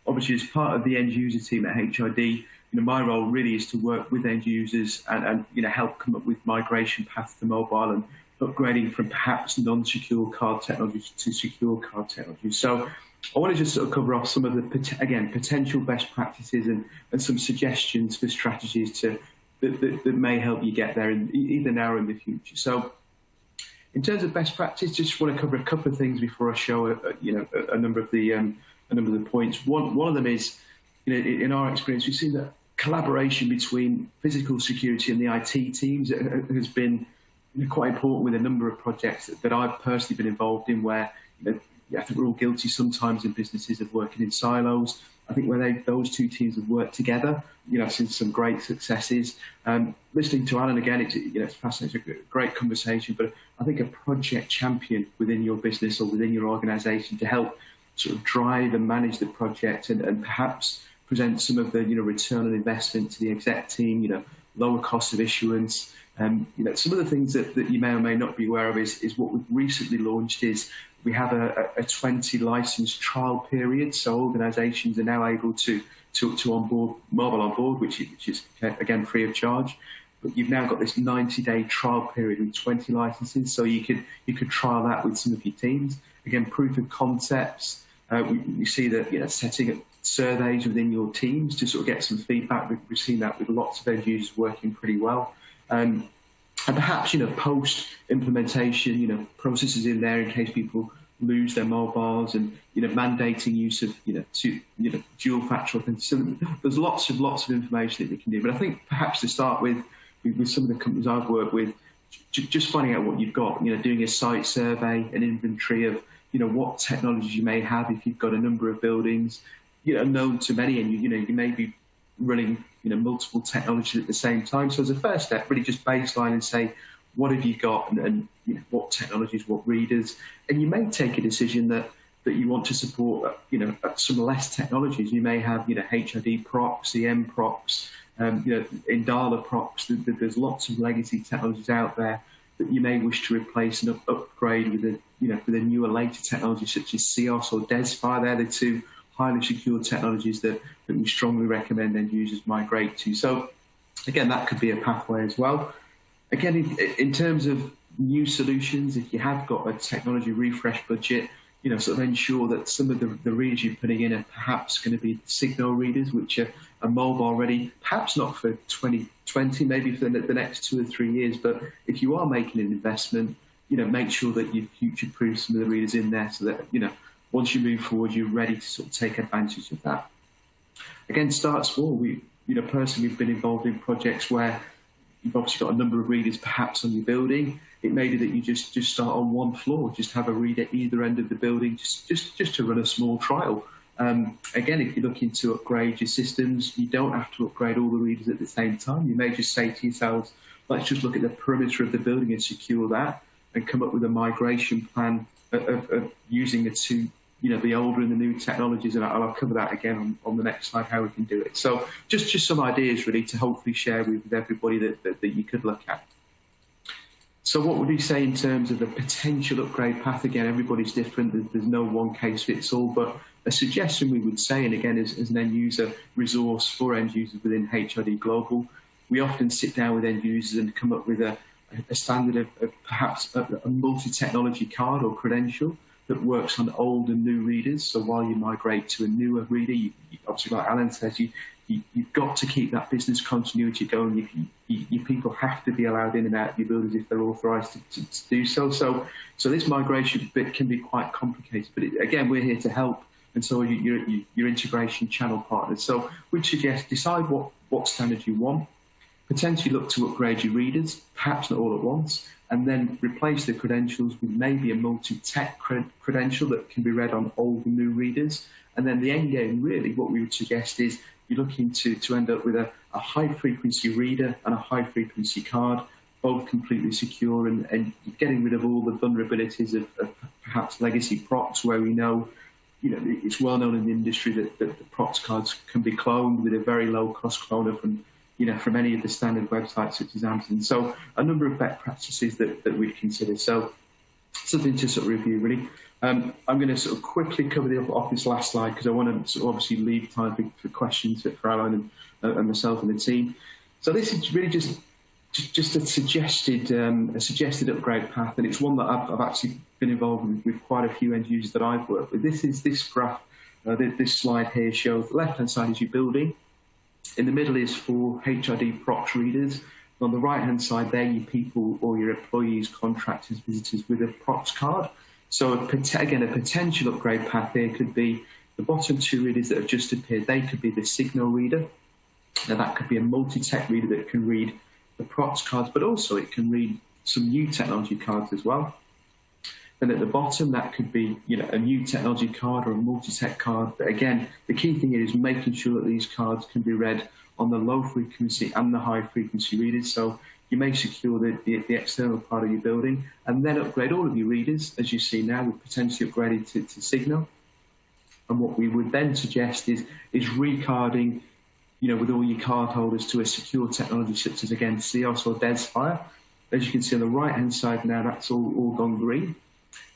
Obviously, as part of the end user team at HID, my role really is to work with end users and help come up with migration paths to mobile and upgrading from perhaps non-secure card technology to secure card technology. So I want to just sort of cover off some of the, potential best practices and some suggestions for strategies that may help you get there either now or in the future. So in terms of best practice, just want to cover a couple of things before I show a number of the points. One of them is, in our experience, we've seen that collaboration between physical security and the IT teams has been quite important with a number of projects that I've personally been involved in, where I think we're all guilty sometimes in businesses of working in silos. I think where those two teams have worked together, I've seen some great successes. Listening to Allan again, it's fascinating, it's a great conversation, but I think a project champion within your business or within your organisation to help sort of drive and manage the project and perhaps present some of the return on investment to the exec team, lower cost of issuance. Some of the things that you may or may not be aware of is what we've recently launched is we have a 20 license trial period, so organisations are now able to onboard Mobile on Board, which is again free of charge. But you've now got this 90-day trial period with 20 licenses, so you could trial that with some of your teams. Again, proof of concepts. We see that setting up surveys within your teams to sort of get some feedback. We've seen that with lots of end users working pretty well. And perhaps, post implementation, processes in there in case people lose their mobiles and, mandating use of, dual factor authentication. So there's lots of information that we can do. But I think perhaps to start with some of the companies I've worked with, just finding out what you've got, doing a site survey, an inventory of, what technologies you may have if you've got a number of buildings, known to many, and you may be running multiple technologies at the same time. So as a first step, really just baseline and say, what have you got and what technologies, what readers, and you may take a decision that you want to support some less technologies. You may have HID procs, EM procs, Indala procs. There's lots of legacy technologies out there that you may wish to replace and upgrade with with a newer, later technology such as CEOS or DESFire. They're the two highly secure technologies that we strongly recommend end users migrate to. So again, that could be a pathway as well. Again, in terms of new solutions, if you have got a technology refresh budget, sort of ensure that some of the readers you're putting in are perhaps going to be signal readers, which are mobile ready, perhaps not for 2020, maybe for the next 2 or 3 years. But if you are making an investment, make sure that you future-proof some of the readers in there so that, once you move forward, you're ready to sort of take advantage of that. Again, start small. Personally, we've been involved in projects where you've obviously got a number of readers perhaps on your building. It may be that you just start on one floor, just have a reader either end of the building, just to run a small trial. Again, if you're looking to upgrade your systems, you don't have to upgrade all the readers at the same time. You may just say to yourselves, let's just look at the perimeter of the building and secure that and come up with a migration plan of using the older and the new technologies, and I'll cover that again on the next slide, how we can do it. So just some ideas really to hopefully share with everybody that you could look at. So what would we say in terms of a potential upgrade path? Again, everybody's different. There's no one case fits all, but a suggestion we would say, and again, as an end user resource for end users within HID Global, we often sit down with end users and come up with a standard of perhaps a multi-technology card or credential that works on old and new readers. So while you migrate to a newer reader, you obviously, like Allan says, you've got to keep that business continuity going. Your people have to be allowed in and out of your buildings if they're authorised to do so. So this migration bit can be quite complicated. But again, we're here to help, and so are your integration channel partners. So we'd suggest decide what standard you want, potentially look to upgrade your readers, perhaps not all at once, and then replace the credentials with maybe a multi-tech credential that can be read on old and new readers. And then the end game, really, what we would suggest is you're looking to end up with a high-frequency reader and a high-frequency card, both completely secure, and getting rid of all the vulnerabilities of perhaps legacy procs, where we know, it's well known in the industry that the procs cards can be cloned with a very low-cost cloner from any of the standard websites such as Amazon. So a number of best practices that we'd consider. So something to sort of review, really. I'm going to sort of quickly cover off this last slide because I want to sort of obviously leave time for questions for Allan and myself and the team. So this is really just a suggested upgrade path, and it's one that I've actually been involved with quite a few end users that I've worked with. This graph, this slide here shows the left-hand side is your building. In the middle is for HID procs readers. On the right-hand side there, your people or your employees, contractors, visitors with a procs card. So again, a potential upgrade path here could be the bottom two readers that have just appeared. They could be the signal reader. Now that could be a multi-tech reader that can read the procs cards, but also it can read some new technology cards as well. Then at the bottom, that could be, a new technology card or a multi-tech card. But again, the key thing is making sure that these cards can be read on the low frequency and the high frequency readers. So you may secure the external part of your building and then upgrade all of your readers, as you see now, we've potentially upgraded to Signal. And what we would then suggest is recarding, with all your card holders to a secure technology such as, again, CEOS or DESFire. As you can see on the right-hand side now, that's all gone green.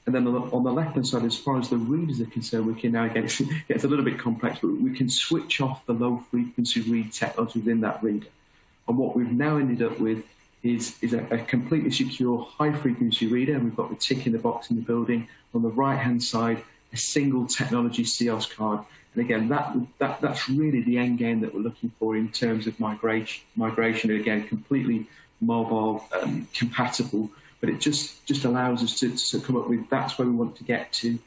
And then on the left-hand side, as far as the readers are concerned, we can now, again, it gets a little bit complex, but we can switch off the low-frequency read technology within that reader. And what we've now ended up with is a completely secure high-frequency reader. And we've got the tick in the box in the building. On the right-hand side, a single technology CEOS card. And again, that's really the end game that we're looking for in terms of migration. Again, completely mobile compatible. But it just allows us to come up with, that's where we want to get to,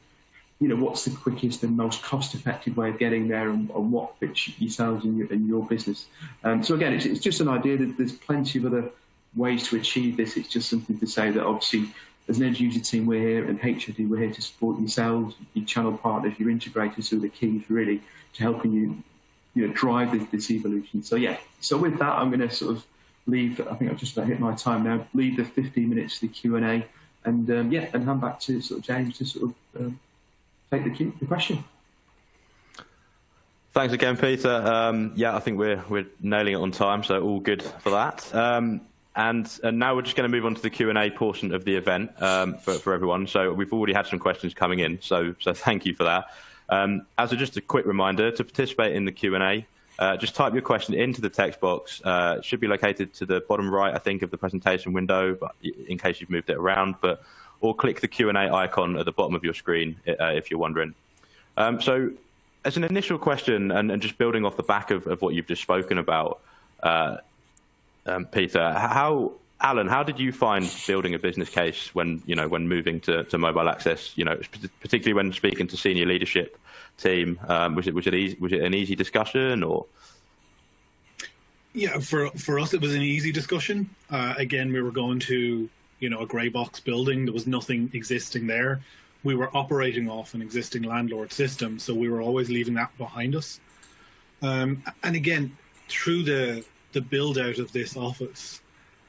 what's the quickest and most cost-effective way of getting there and what fits yourselves and your business. So again, it's just an idea that there's plenty of other ways to achieve this. It's just something to say that obviously as an end user team, we're here, and HOD, we're here to support yourselves, your channel partners, your integrators, who are the keys really to helping you, drive this evolution. So yeah, so with that, I'm going to sort of leave, I think I've just about hit my time now, leave the 15 minutes to the Q&A and hand back to sort of James to sort of take the question. Thanks again, Peter. Yeah, I think we're nailing it on time, so all good for that. And now we're just going to move on to the Q&A portion of the event for everyone. So we've already had some questions coming in, so thank you for that. As just a quick reminder, to participate in the Q&A, just type your question into the text box. It should be located to the bottom right, I think, of the presentation window, but in case you've moved it around, or click the Q&A icon at the bottom of your screen if you're wondering. So as an initial question, and just building off the back of what you've just spoken about, Peter, Allan, how did you find building a business case when moving to mobile access? Particularly when speaking to senior leadership team, was it an easy discussion or? Yeah, for us it was an easy discussion. Again, we were going to a grey box building. There was nothing existing there. We were operating off an existing landlord system, so we were always leaving that behind us. And again, through the build out of this office,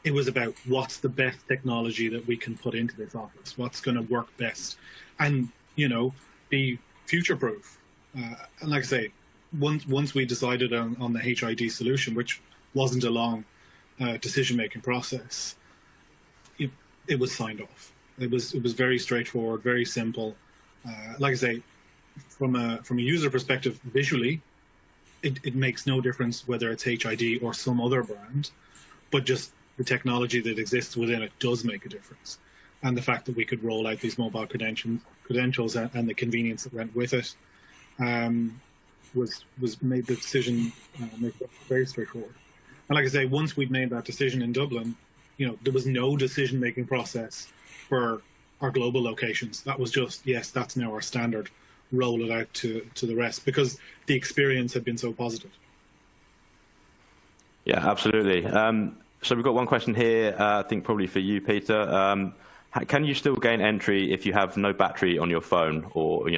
it was about what's the best technology that we can put into this office, what's going to work best, and be future proof. And like I say, once we decided on the HID solution, which wasn't a long decision making process, it was signed off. It was very straightforward, very simple. Like I say, from a user perspective, visually, it makes no difference whether it's HID or some other brand, but just the technology that exists within it does make a difference. And the fact that we could roll out these mobile credentials and the convenience that went with it was made the decision very straightforward. And like I say, once we'd made that decision in Dublin, there was no decision-making process for our global locations. That was just, yes, that's now our standard. Roll it out to the rest, because the experience had been so positive. Yeah, absolutely. So we've got one question here, I think probably for you, Peter. Can you still gain entry if you have no battery on your phone, or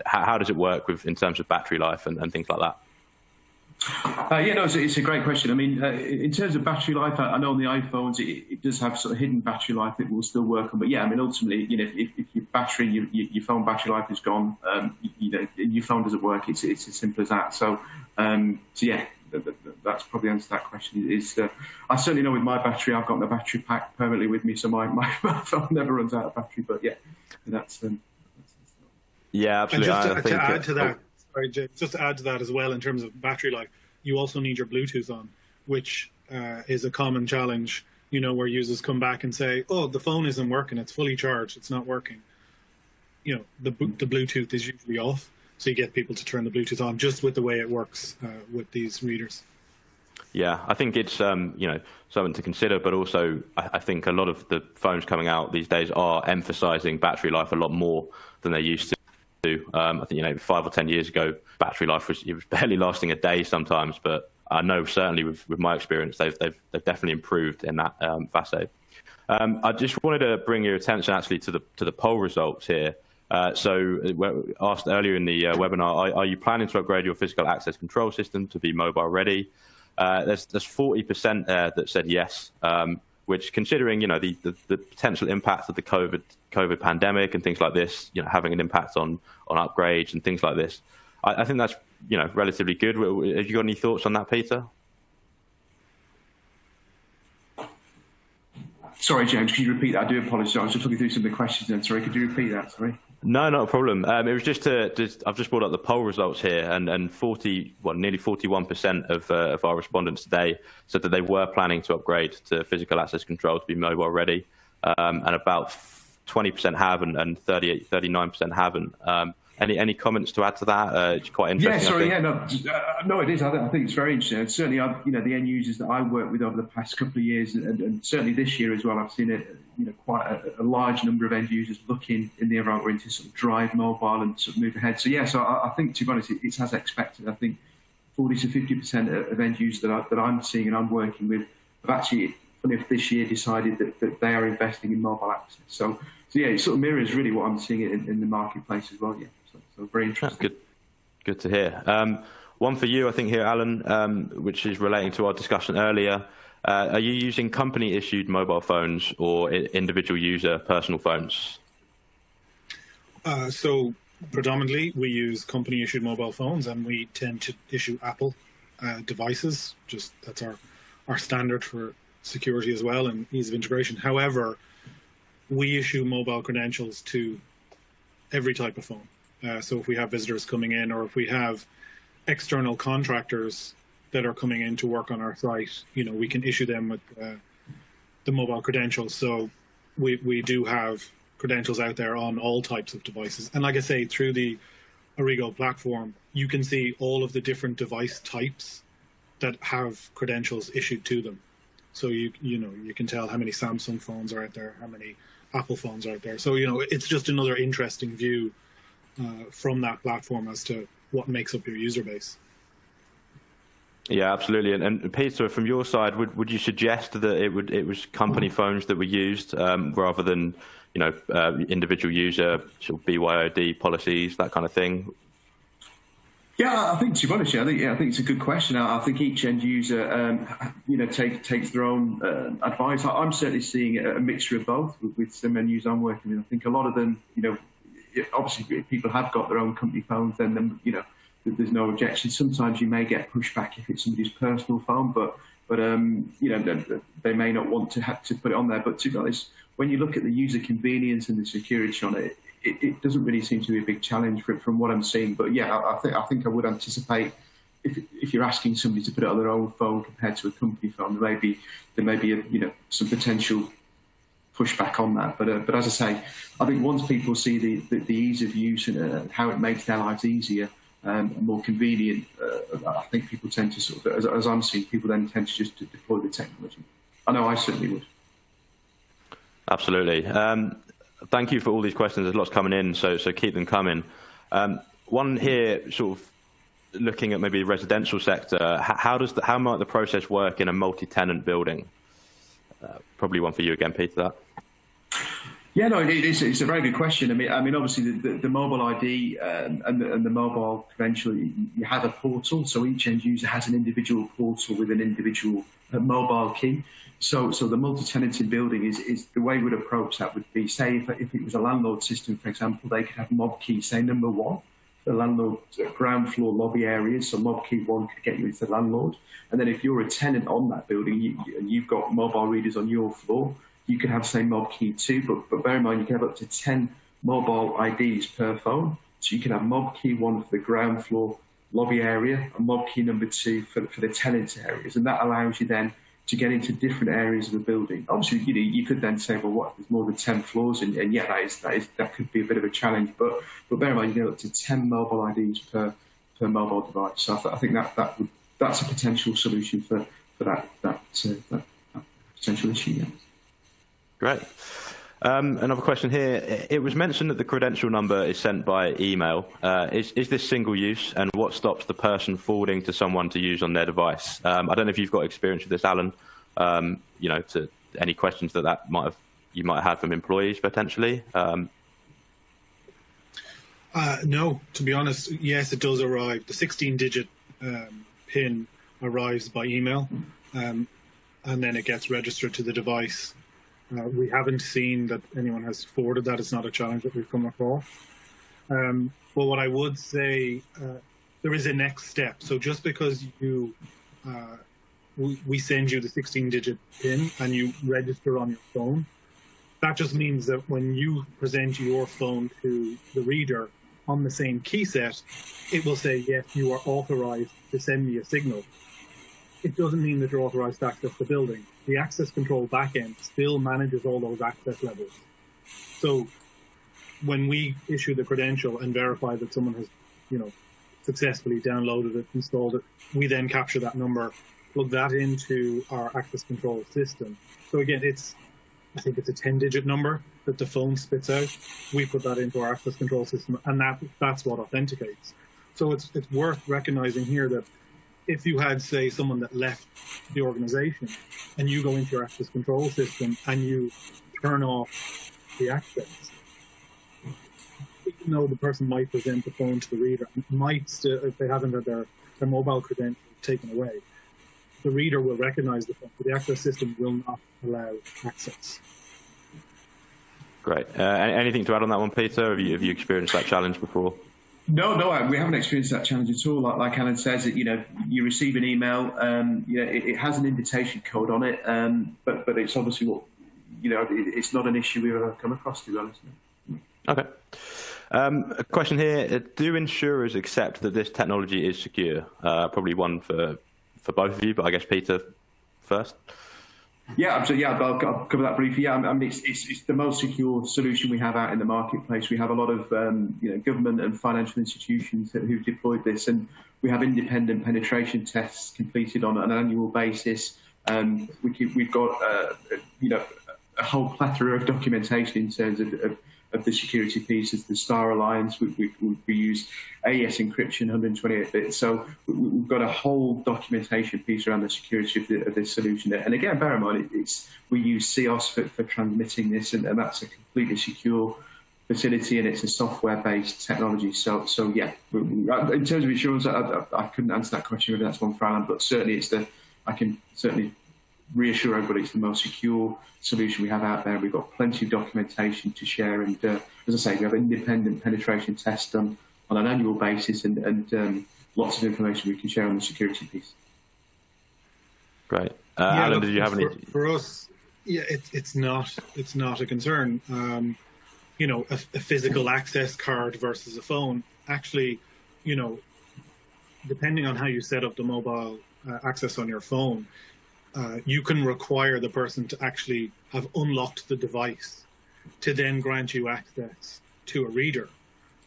how does it work in terms of battery life and things like that? It's a great question. I mean, in terms of battery life, I know on the iPhones it does have sort of hidden battery life that will still work on. But yeah, I mean, ultimately, if your battery, your phone battery life is gone, your phone doesn't work. It's as simple as that. So yeah, that's probably answered that question. I certainly know with my battery, I've got the battery pack permanently with me, so my phone never runs out of battery. But yeah, that's yeah, absolutely. And to add to that. Sorry, just to add to that as well, in terms of battery life, you also need your Bluetooth on, which is a common challenge, where users come back and say, oh, the phone isn't working, it's fully charged, it's not working. The Bluetooth is usually off, so you get people to turn the Bluetooth on just with the way it works with these readers. Yeah, I think it's something to consider, but also I think a lot of the phones coming out these days are emphasizing battery life a lot more than they used to. I think 5 or 10 years ago, battery life was barely lasting a day sometimes. But I know certainly with my experience, they've definitely improved in that facet. I just wanted to bring your attention actually to the poll results here. So asked earlier in the webinar, are you planning to upgrade your physical access control system to be mobile ready? There's 40% there that said yes, which, considering the potential impact of the COVID pandemic and things like this, having an impact on upgrades and things like this, I think that's relatively good. Have you got any thoughts on that, Peter? Sorry, James, could you repeat that? I do apologise. I was just looking through some of the questions then. Sorry, could you repeat that? Sorry. No, not a problem. It was just I've just brought up the poll results here, and nearly 41% of our respondents today said that they were planning to upgrade to physical access control to be mobile ready, and about 20% have, and 39% haven't. Any comments to add to that? It's quite interesting. Yeah, sorry, no, it is. I think it's very interesting. And certainly, the end users that I worked with over the past couple of years, and certainly this year as well, I've seen it. Quite a large number of end users looking in the environment we're in to sort of drive mobile and sort of move ahead. So yeah, so I think, to be honest, it's as expected. I think 40 to 50% of end users that I'm seeing and I'm working with have actually, this year, decided that they are investing in mobile access. So yeah, it sort of mirrors really what I'm seeing in the marketplace as well. Yeah. So very interesting. Good to hear. One for you, I think, here, Alan, which is relating to our discussion earlier. Are you using company-issued mobile phones or individual user personal phones? So predominantly, we use company-issued mobile phones, and we tend to issue Apple devices. That's our standard for security as well and ease of integration. However, we issue mobile credentials to every type of phone. So if we have visitors coming in, or if we have external contractors that are coming in to work on our site, we can issue them with the mobile credentials. So we do have credentials out there on all types of devices. And like I say, through the Origo platform, you can see all of the different device types that have credentials issued to them. So you can tell how many Samsung phones are out there, how many Apple phones are out there. So it's just another interesting view from that platform as to what makes up your user base. Yeah, absolutely. And Peter, from your side, would you suggest that it was company phones that were used rather than individual user sort of BYOD policies, that kind of thing? Yeah, I think, to be honest, I think it's a good question. I think each end user, takes their own advice. I'm certainly seeing a mixture of both with some end users I'm working with. I think a lot of them, obviously, if people have got their own company phones, then there's no objection. Sometimes you may get pushback if it's somebody's personal phone, but they may not want to have to put it on there. But to be honest, when you look at the user convenience and the security on it, it doesn't really seem to be a big challenge from what I'm seeing. But yeah, I think I would anticipate if you're asking somebody to put it on their own phone compared to a company phone, there may be some potential pushback on that. But as I say, I think once people see the ease of use and how it makes their lives easier and more convenient, I think people tend to sort of, as I'm seeing, people then tend to just deploy the technology. I know I certainly would. Absolutely. Thank you for all these questions. There's lots coming in, so keep them coming. One here, sort of looking at maybe the residential sector. How might the process work in a multi-tenant building? Probably one for you again, Peter. That. Yeah, no, it's a very good question. I mean, obviously the mobile ID and the mobile credential, you have a portal, so each end user has an individual portal with an individual mobile key. So the multi-tenanted building is the way we'd approach that would be, say, if it was a landlord system, for example, they could have mob key, say, number 1, the landlord's ground floor lobby areas. So mob key 1 could get you into the landlord. And then if you're a tenant on that building, you've got mobile readers on your floor, you could have, say, mob key 2, but bear in mind you can have up to 10 mobile IDs per phone. So you can have mob key 1 for the ground floor lobby area and mob key number 2 for the tenant areas. And that allows you then to get into different areas of the building. Obviously, you could then say, well, what, there's more than 10 floors, and yeah, that could be a bit of a challenge. But bear in mind, you get up to 10 mobile IDs per mobile device. So I think that's a potential solution for that potential issue. Yeah. Great. Another question here. It was mentioned that the credential number is sent by email. Is this single use, and what stops the person forwarding to someone to use on their device? I don't know if you've got experience with this, Alan. To any questions that you might have had from employees potentially? No, to be honest, yes, it does arrive. The 16-digit PIN arrives by email, and then it gets registered to the device. We haven't seen that anyone has forwarded that. It's not a challenge that we've come across. But what I would say, there is a next step. So just because we send you the 16-digit PIN and you register on your phone, that just means that when you present your phone to the reader on the same key set, it will say, yes, you are authorized to send me a signal. It doesn't mean that you're authorized to access the building. The access control backend still manages all those access levels. So when we issue the credential and verify that someone has, successfully downloaded it, installed it, we then capture that number, plug that into our access control system. So again, I think it's a 10-digit number that the phone spits out. We put that into our access control system, and that's what authenticates. So it's worth recognizing here that if you had, say, someone that left the organization and you go into your access control system and you turn off the access, even though the person might present the phone to the reader, might still, if they haven't had their mobile credentials taken away, the reader will recognize the phone, but the access system will not allow access. Great. Anything to add on that one, Peter? Have you experienced that challenge before? No, we haven't experienced that challenge at all. Like Allan says, you receive an email, it has an invitation code on it, but it's obviously it's not an issue we've ever come across, to be honest. Okay. A question here: do insurers accept that this technology is secure? Probably one for both of you, but I guess Peter first. Yeah, absolutely. Yeah, I'll cover that briefly. Yeah, I mean, it's the most secure solution we have out in the marketplace. We have a lot of government and financial institutions who've deployed this, and we have independent penetration tests completed on an annual basis. We've got a whole plethora of documentation in terms of the security pieces. The Star Alliance, we use AES encryption, 128 bits. So we've got a whole documentation piece around the security of this solution. And again, bear in mind, we use COS for transmitting this, and that's a completely secure facility, and it's a software-based technology. So yeah, in terms of insurance, I couldn't answer that question, maybe that's one for Allan, but certainly I can certainly reassure everybody it's the most secure solution we have out there. We've got plenty of documentation to share, and as I say, we have independent penetration tests done on an annual basis, and lots of information we can share on the security piece. Great. Allan, did you have any? For us, yeah, it's not a concern. A physical access card versus a phone. Actually, depending on how you set up the mobile access on your phone, you can require the person to actually have unlocked the device to then grant you access to a reader.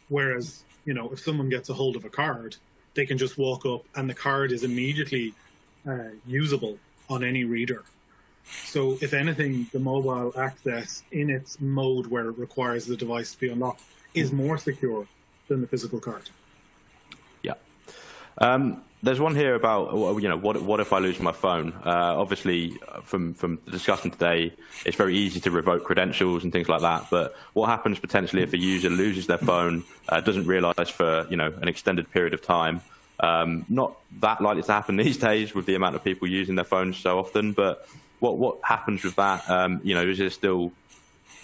Whereas, if someone gets a hold of a card, they can just walk up and the card is immediately usable on any reader. So if anything, the mobile access in its mode where it requires the device to be unlocked is more secure than the physical card. Yeah. There's one here about, what if I lose my phone? Obviously, from the discussion today, it's very easy to revoke credentials and things like that. But what happens potentially if a user loses their phone, doesn't realise for an extended period of time? Not that likely to happen these days with the amount of people using their phones so often. But what happens with that? Is there still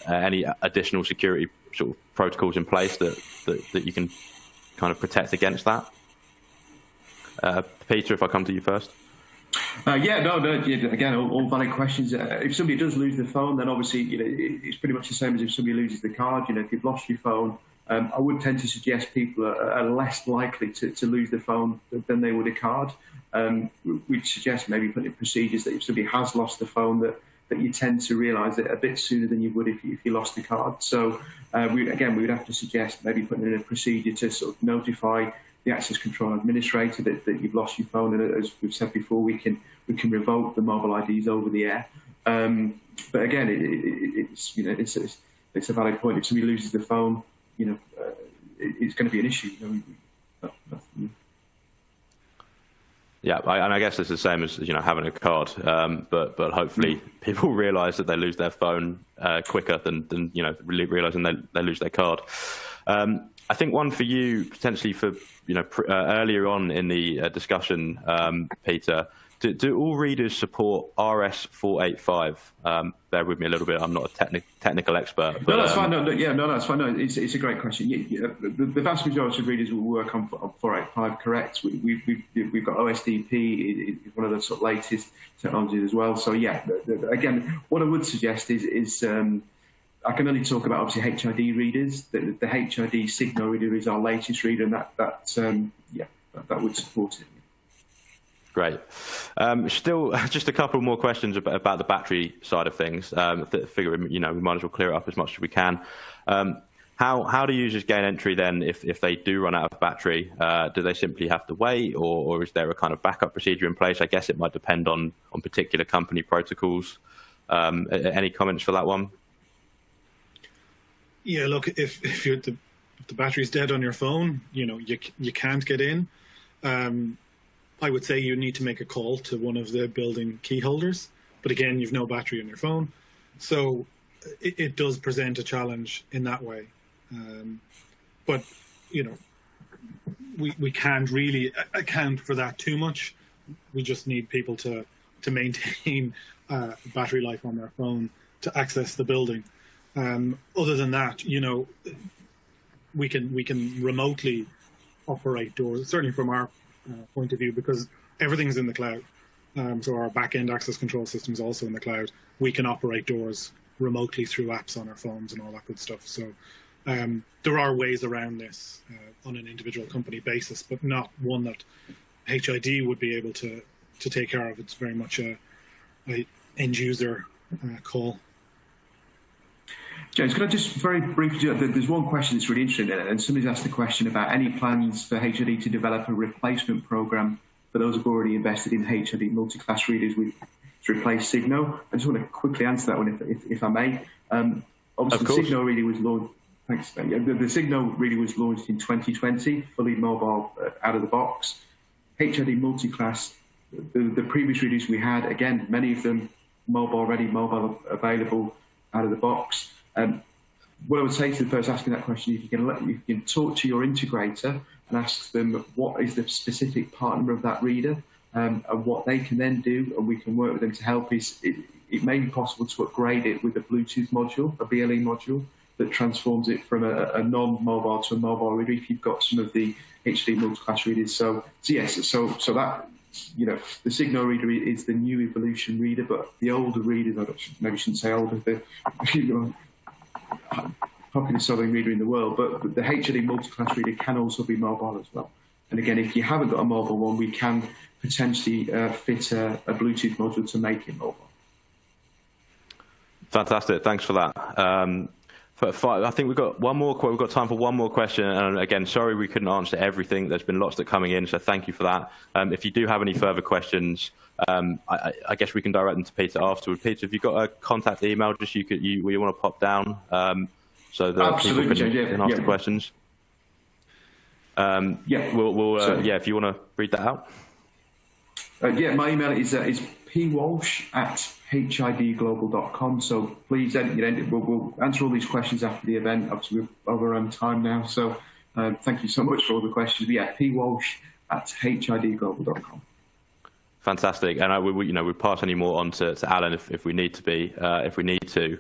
any additional security sort of protocols in place that you can kind of protect against that? Peter, if I come to you first. Again, all valid questions. If somebody does lose the phone, then obviously it's pretty much the same as if somebody loses the card. If you've lost your phone, I would tend to suggest people are less likely to lose the phone than they would a card. We'd suggest maybe putting in procedures that if somebody has lost the phone, that you tend to realise it a bit sooner than you would if you lost the card. So we would have to suggest maybe putting in a procedure to sort of notify the access control administrator that you've lost your phone, and as we've said before, we can revoke the mobile IDs over the air. But again, it's a valid point. If somebody loses the phone, it's going to be an issue. Yeah, and I guess it's the same as having a card, but hopefully people realise that they lose their phone quicker than really realising they lose their card. I think one for you potentially for earlier on in the discussion, Peter. Do all readers support RS485? Bear with me a little bit. I'm not a technical expert. But, no, that's fine. No, that's fine. No, it's a great question. The vast majority of readers will work on 485. Correct. We've got OSDP. It's one of the sort of latest technologies as well. So yeah, again, what I would suggest is I can only talk about obviously HID readers. The HID Signal reader is our latest reader, and that would support it. Great. Still, just a couple more questions about the battery side of things. Figure we might as well clear it up as much as we can. How do users gain entry then if they do run out of battery? Do they simply have to wait, or is there a kind of backup procedure in place? I guess it might depend on particular company protocols. Any comments for that one? Yeah, look, if the battery's dead on your phone, you can't get in. I would say you need to make a call to one of the building key holders, but again, you've no battery on your phone, so it does present a challenge in that way. But we can't really account for that too much. We just need people to maintain battery life on their phone to access the building. Other than that, we can remotely operate doors, certainly from our point of view, because everything's in the cloud. So our back-end access control system is also in the cloud. We can operate doors remotely through apps on our phones and all that good stuff. So there are ways around this on an individual company basis, but not one that HID would be able to take care of. It's very much a end user call. James, could I just very briefly do that? There's one question that's really interesting, and somebody's asked a question about any plans for HID to develop a replacement program for those who've already invested in HID multi-class readers to replace Signo. I just want to quickly answer that one, if I may. Obviously, the Signo reader was launched. Thanks. The Signo reader was launched in 2020, fully mobile out of the box. HID multi-class, the previous readers we had, again, many of them mobile ready, mobile available out of the box. What I would say to the person asking that question is you can talk to your integrator and ask them what is the specific part number of that reader, and what they can then do, and we can work with them to help. It may be possible to upgrade it with a Bluetooth module, a BLE module, that transforms it from a non-mobile to a mobile reader if you've got some of the HD multi-class readers. So yes, so that, the Signo reader is the new evolution reader, but the older readers, I maybe shouldn't say older, the popular selling reader in the world, but the HID multi-class reader can also be mobile as well. And again, if you haven't got a mobile one, we can potentially fit a Bluetooth module to make it mobile. Fantastic, thanks for that. I think we've got one more. We've got time for one more question. And again, sorry we couldn't answer everything. There's been lots that are coming in, so thank you for that. If you do have any further questions, I guess we can direct them to Peter afterward. Peter, have you got a contact email just you want to pop down so that people can ask the questions? We'll if you want to read that out. My email is pwalsh@hidglobal.com. So please, we'll answer all these questions after the event. Obviously, we're over on time now. So thank you so much for all the questions. But pwalsh@hidglobal.com. Fantastic. And we pass any more on to Allan if we need to be, if we need to.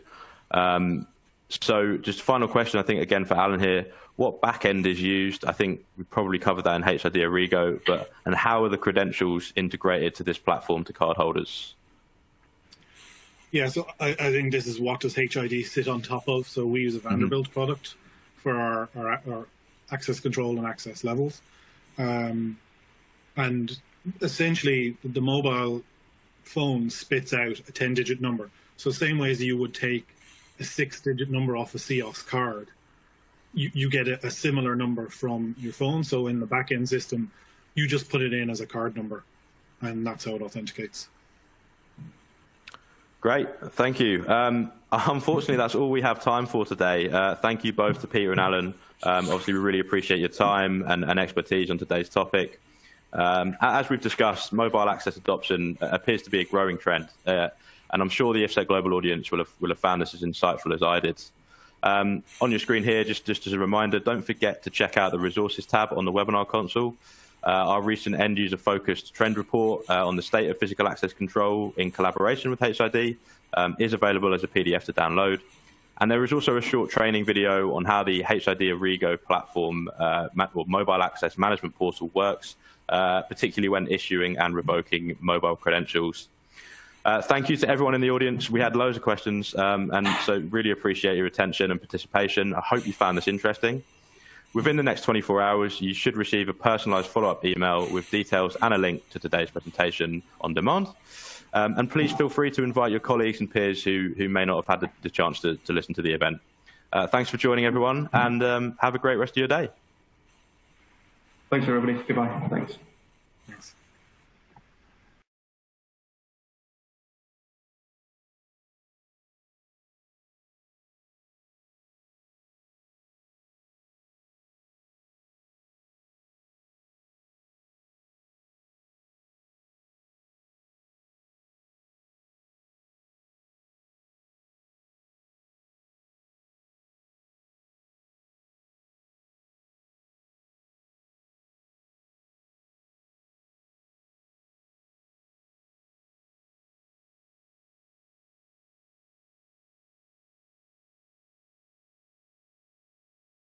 So just a final question, I think, again, for Allan here. What backend is used? I think we probably covered that in HID Origo, and how are the credentials integrated to this platform to cardholders? Yeah, so I think this is what does HID sit on top of. So we use a Vanderbilt product for our access control and access levels. And essentially, the mobile phone spits out a 10-digit number. So same way as you would take a 6-digit number off a COS card, you get a similar number from your phone. So in the back-end system, you just put it in as a card number, and that's how it authenticates. Great, thank you. Unfortunately, that's all we have time for today. Thank you both to Peter and Allan. Obviously, we really appreciate your time and expertise on today's topic. As we've discussed, mobile access adoption appears to be a growing trend, and I'm sure the IFSEC Global audience will have found this as insightful as I did. On your screen here, just as a reminder, don't forget to check out the resources tab on the webinar console. Our recent end-user focused trend report on the state of physical access control in collaboration with HID is available as a PDF to download. And there is also a short training video on how the HID Origo platform or mobile access management portal works, particularly when issuing and revoking mobile credentials. Thank you to everyone in the audience. We had loads of questions, and so really appreciate your attention and participation. I hope you found this interesting. Within the next 24 hours, you should receive a personalized follow-up email with details and a link to today's presentation on demand. And please feel free to invite your colleagues and peers who may not have had the chance to listen to the event. Thanks for joining, everyone, and have a great rest of your day. Thanks, everybody. Goodbye. Thanks. Thanks.